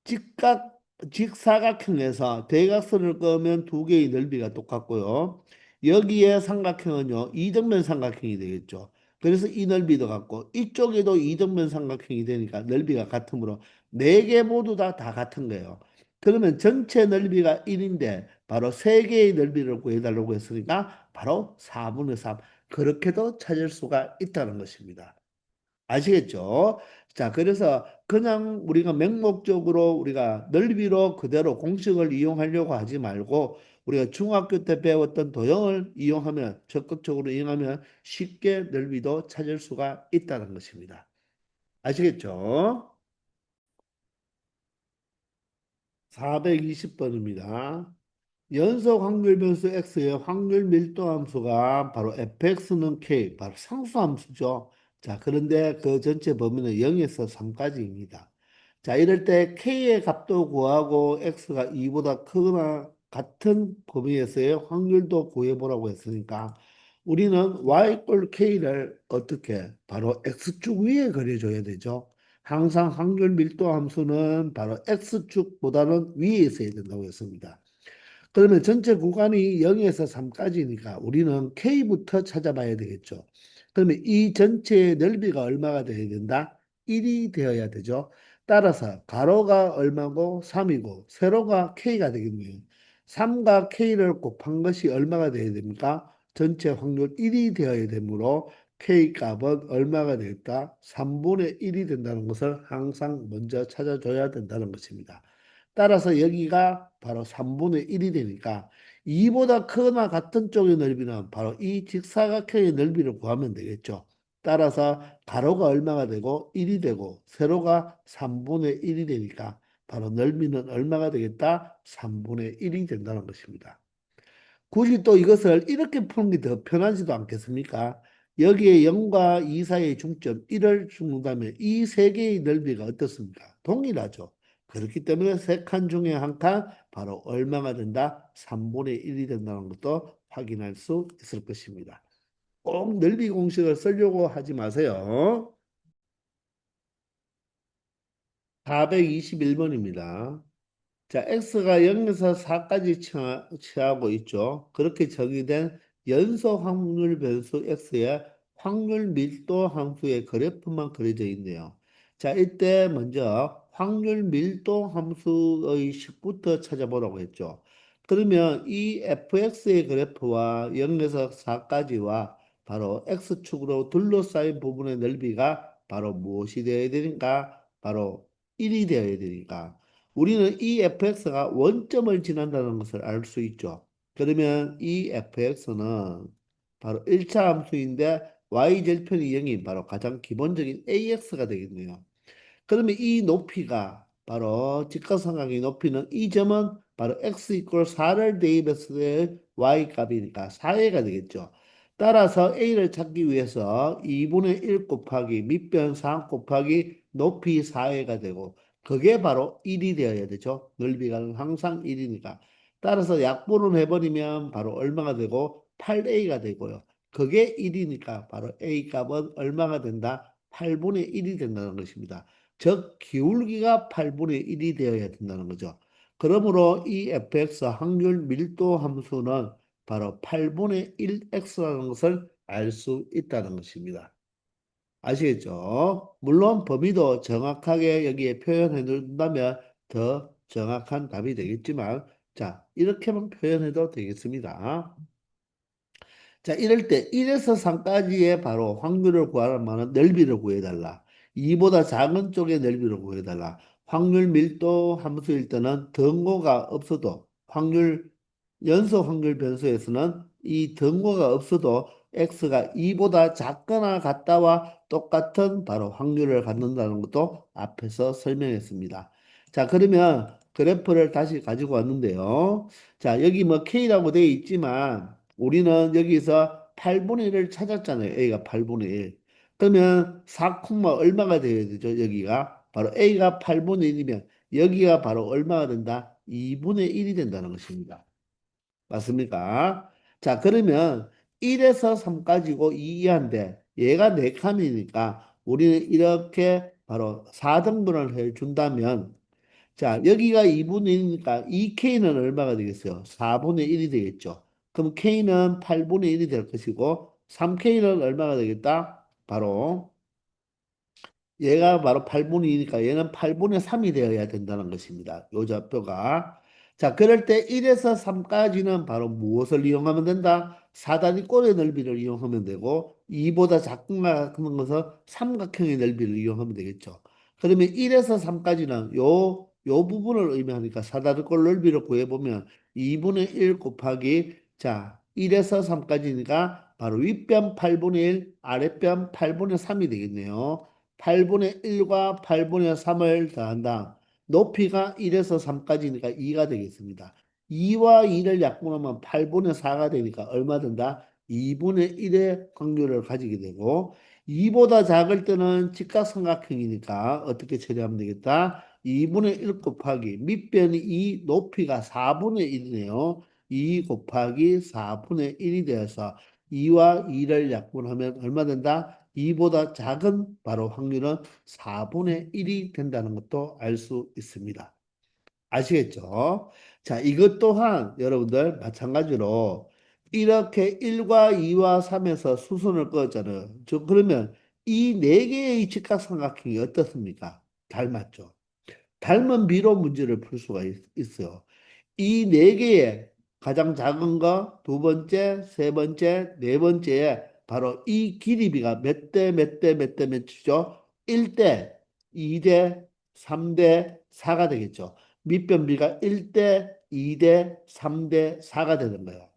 직각 직사각형에서 대각선을 그으면 두 개의 넓이가 똑같고요. 여기에 삼각형은요, 이등변 삼각형이 되겠죠. 그래서 이 넓이도 같고 이쪽에도 이등변 삼각형이 되니까 넓이가 같으므로 네 개 모두 다 같은 거예요. 그러면 전체 넓이가 1인데 바로 세 개의 넓이를 구해달라고 했으니까 바로 4분의 3. 그렇게도 찾을 수가 있다는 것입니다. 아시겠죠? 자, 그래서 그냥 우리가 맹목적으로 우리가 넓이로 그대로 공식을 이용하려고 하지 말고 우리가 중학교 때 배웠던 도형을 이용하면 적극적으로 이용하면 쉽게 넓이도 찾을 수가 있다는 것입니다. 아시겠죠? 420번입니다. 연속 확률 변수 x의 확률 밀도 함수가 바로 fx는 k, 바로 상수 함수죠. 자, 그런데 그 전체 범위는 0에서 3까지입니다. 자, 이럴 때 k의 값도 구하고 x가 2보다 크거나 같은 범위에서의 확률도 구해보라고 했으니까 우리는 y 꼴 k를 어떻게 바로 x축 위에 그려줘야 되죠. 항상 확률 밀도 함수는 바로 x축보다는 위에 있어야 된다고 했습니다. 그러면 전체 구간이 0에서 3까지니까 우리는 K부터 찾아봐야 되겠죠. 그러면 이 전체의 넓이가 얼마가 되어야 된다? 1이 되어야 되죠. 따라서 가로가 얼마고 3이고 세로가 K가 되겠네요. 3과 K를 곱한 것이 얼마가 되어야 됩니까? 전체 확률 1이 되어야 되므로 K 값은 얼마가 되겠다? 3분의 1이 된다는 것을 항상 먼저 찾아줘야 된다는 것입니다. 따라서 여기가 바로 3분의 1이 되니까 2보다 크거나 같은 쪽의 넓이는 바로 이 직사각형의 넓이를 구하면 되겠죠. 따라서 가로가 얼마가 되고 1이 되고 세로가 3분의 1이 되니까 바로 넓이는 얼마가 되겠다? 3분의 1이 된다는 것입니다. 굳이 또 이것을 이렇게 푸는 게 더 편하지도 않겠습니까? 여기에 0과 2 사이의 중점 1을 주는다면 이 세 개의 넓이가 어떻습니까? 동일하죠. 그렇기 때문에 세 칸 중에 한 칸 바로 얼마가 된다? 3분의 1이 된다는 것도 확인할 수 있을 것입니다. 꼭 넓이 공식을 쓰려고 하지 마세요. 421번입니다. 자, x가 0에서 4까지 취하고 있죠. 그렇게 정의된 연소 확률 변수 x의 확률 밀도 함수의 그래프만 그려져 있네요. 자, 이때 먼저 확률 밀도 함수의 식부터 찾아보라고 했죠. 그러면 이 fx의 그래프와 0에서 4까지와 바로 x축으로 둘러싸인 부분의 넓이가 바로 무엇이 되어야 되는가? 바로 1이 되어야 되니까. 우리는 이 fx가 원점을 지난다는 것을 알 수 있죠. 그러면 이 fx는 바로 1차 함수인데 y절편이 0인 바로 가장 기본적인 ax가 되겠네요. 그러면 이 높이가 바로 직각삼각의 높이는 이 점은 바로 x 이퀄 4를 대입했을 때 y 값이니까 4회가 되겠죠. 따라서 a를 찾기 위해서 2분의 1 곱하기 밑변 3 곱하기 높이 4회가 되고 그게 바로 1이 되어야 되죠. 넓이가 항상 1이니까. 따라서 약분을 해버리면 바로 얼마가 되고 8a가 되고요. 그게 1이니까 바로 a 값은 얼마가 된다? 8분의 1이 된다는 것입니다. 즉 기울기가 8분의 1이 되어야 된다는 거죠. 그러므로 이 fx 확률 밀도 함수는 바로 8분의 1x라는 것을 알 수 있다는 것입니다. 아시겠죠? 물론 범위도 정확하게 여기에 표현해 준다면 더 정확한 답이 되겠지만 자, 이렇게만 표현해도 되겠습니다. 자, 이럴 때 1에서 3까지의 바로 확률을 구하려면 넓이를 구해달라. 2보다 작은 쪽의 넓이를 구해달라. 확률 밀도 함수일 때는 등호가 없어도 연소 확률 변수에서는 이 등호가 없어도 x가 2보다 작거나 같다와 똑같은 바로 확률을 갖는다는 것도 앞에서 설명했습니다. 자, 그러면 그래프를 다시 가지고 왔는데요. 자, 여기 뭐 K라고 되어 있지만 우리는 여기서 8분의 1을 찾았잖아요. A가 8분의 1. 그러면 4, 얼마가 되어야 되죠? 여기가 바로 A가 8분의 1이면 여기가 바로 얼마가 된다? 2분의 1이 된다는 것입니다. 맞습니까? 자, 그러면 1에서 3 가지고 2한데 얘가 4칸이니까 우리는 이렇게 바로 4등분을 해준다면 자, 여기가 2분의 1이니까 이 K는 얼마가 되겠어요? 4분의 1이 되겠죠. 그럼 K는 8분의 1이 될 것이고 3K는 얼마가 되겠다? 바로 얘가 바로 8분의 2니까 얘는 8분의 3이 되어야 된다는 것입니다. 요 좌표가. 자, 그럴 때 1에서 3까지는 바로 무엇을 이용하면 된다? 사다리 꼴의 넓이를 이용하면 되고 2보다 작거나 큰 것은 삼각형의 넓이를 이용하면 되겠죠. 그러면 1에서 3까지는 요 부분을 의미하니까 사다리 꼴 넓이를 구해보면 2분의 1 곱하기 자, 1에서 3까지니까 바로 윗변 8분의 1, 아랫변 8분의 3이 되겠네요. 8분의 1과 8분의 3을 더한다. 높이가 1에서 3까지니까 2가 되겠습니다. 2와 2를 약분하면 8분의 4가 되니까 얼마 된다? 2분의 1의 확률을 가지게 되고 2보다 작을 때는 직각삼각형이니까 어떻게 처리하면 되겠다? 2분의 1 곱하기 밑변이 2 높이가 4분의 1이네요. 2 곱하기 4분의 1이 되어서 2와 2를 약분하면 얼마 된다? 2보다 작은 바로 확률은 4분의 1이 된다는 것도 알 수 있습니다. 아시겠죠? 자, 이것 또한 여러분들 마찬가지로 이렇게 1과 2와 3에서 수선을 그었잖아요. 그러면 이 네 개의 직각삼각형이 어떻습니까? 닮았죠. 닮은 비로 문제를 풀 수가 있어요. 이 네 개의 가장 작은 거, 두 번째, 세 번째, 네 번째에 바로 이 길이비가 몇 대, 몇 대, 몇 대 몇이죠? 1대, 2대, 3대, 4가 되겠죠. 밑변비가 1대, 2대, 3대, 4가 되는 거예요.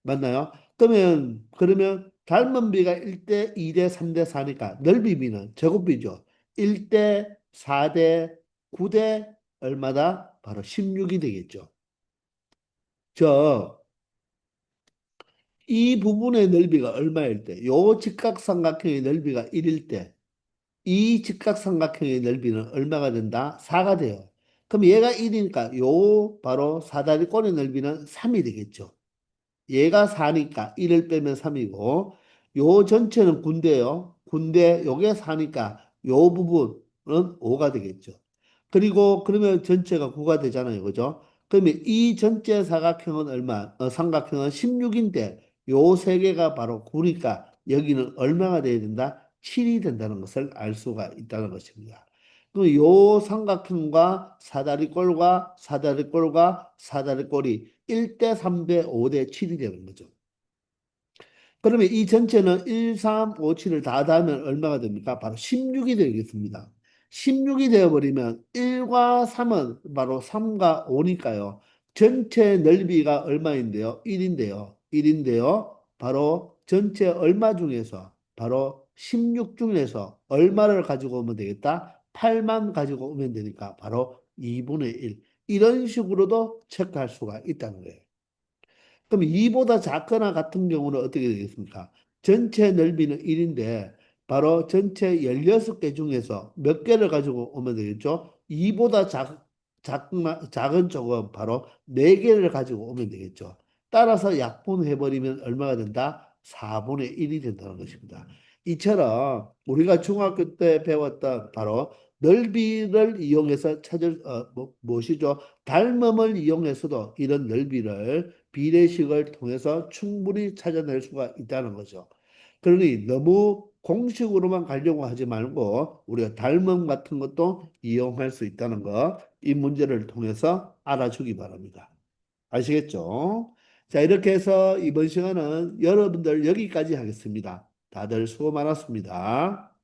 맞나요? 그러면 닮은 비가 1대, 2대, 3대, 4니까 넓이비는 제곱비죠. 1대, 4대, 9대, 얼마다? 바로 16이 되겠죠. 저, 이 부분의 넓이가 얼마일 때, 요 직각삼각형의 넓이가 1일 때, 이 직각삼각형의 넓이는 얼마가 된다? 4가 돼요. 그럼 얘가 1이니까 요 바로 사다리꼴의 넓이는 3이 되겠죠. 얘가 4니까 1을 빼면 3이고, 요 전체는 군대요. 군대, 요게 4니까 요 부분, 5가 되겠죠. 그리고 그러면 전체가 9가 되잖아요. 그죠? 그러면 이 전체 사각형은 얼마? 삼각형은 16인데 요 세 개가 바로 9니까 여기는 얼마가 돼야 된다? 7이 된다는 것을 알 수가 있다는 것입니다. 그럼 요 삼각형과 사다리꼴과 사다리꼴과 사다리꼴이 1대 3대 5대 7이 되는 거죠. 그러면 이 전체는 1, 3, 5, 7을 다 더하면 얼마가 됩니까? 바로 16이 되겠습니다. 16이 되어버리면 1과 3은 바로 3과 5니까요. 전체 넓이가 얼마인데요? 1인데요. 1인데요. 바로 전체 얼마 중에서 바로 16 중에서 얼마를 가지고 오면 되겠다? 8만 가지고 오면 되니까 바로 2분의 1. 이런 식으로도 체크할 수가 있다는 거예요. 그럼 2보다 작거나 같은 경우는 어떻게 되겠습니까? 전체 넓이는 1인데 바로 전체 16개 중에서 몇 개를 가지고 오면 되겠죠? 2보다 작은 쪽은 바로 4개를 가지고 오면 되겠죠. 따라서 약분해버리면 얼마가 된다? 4분의 1이 된다는 것입니다. 이처럼 우리가 중학교 때 배웠던 바로 넓이를 이용해서 찾을 무엇이죠? 닮음을 이용해서도 이런 넓이를 비례식을 통해서 충분히 찾아낼 수가 있다는 거죠. 그러니 너무 공식으로만 가려고 하지 말고 우리가 닮음 같은 것도 이용할 수 있다는 거, 이 문제를 통해서 알아주기 바랍니다. 아시겠죠? 자, 이렇게 해서 이번 시간은 여러분들 여기까지 하겠습니다. 다들 수고 많았습니다.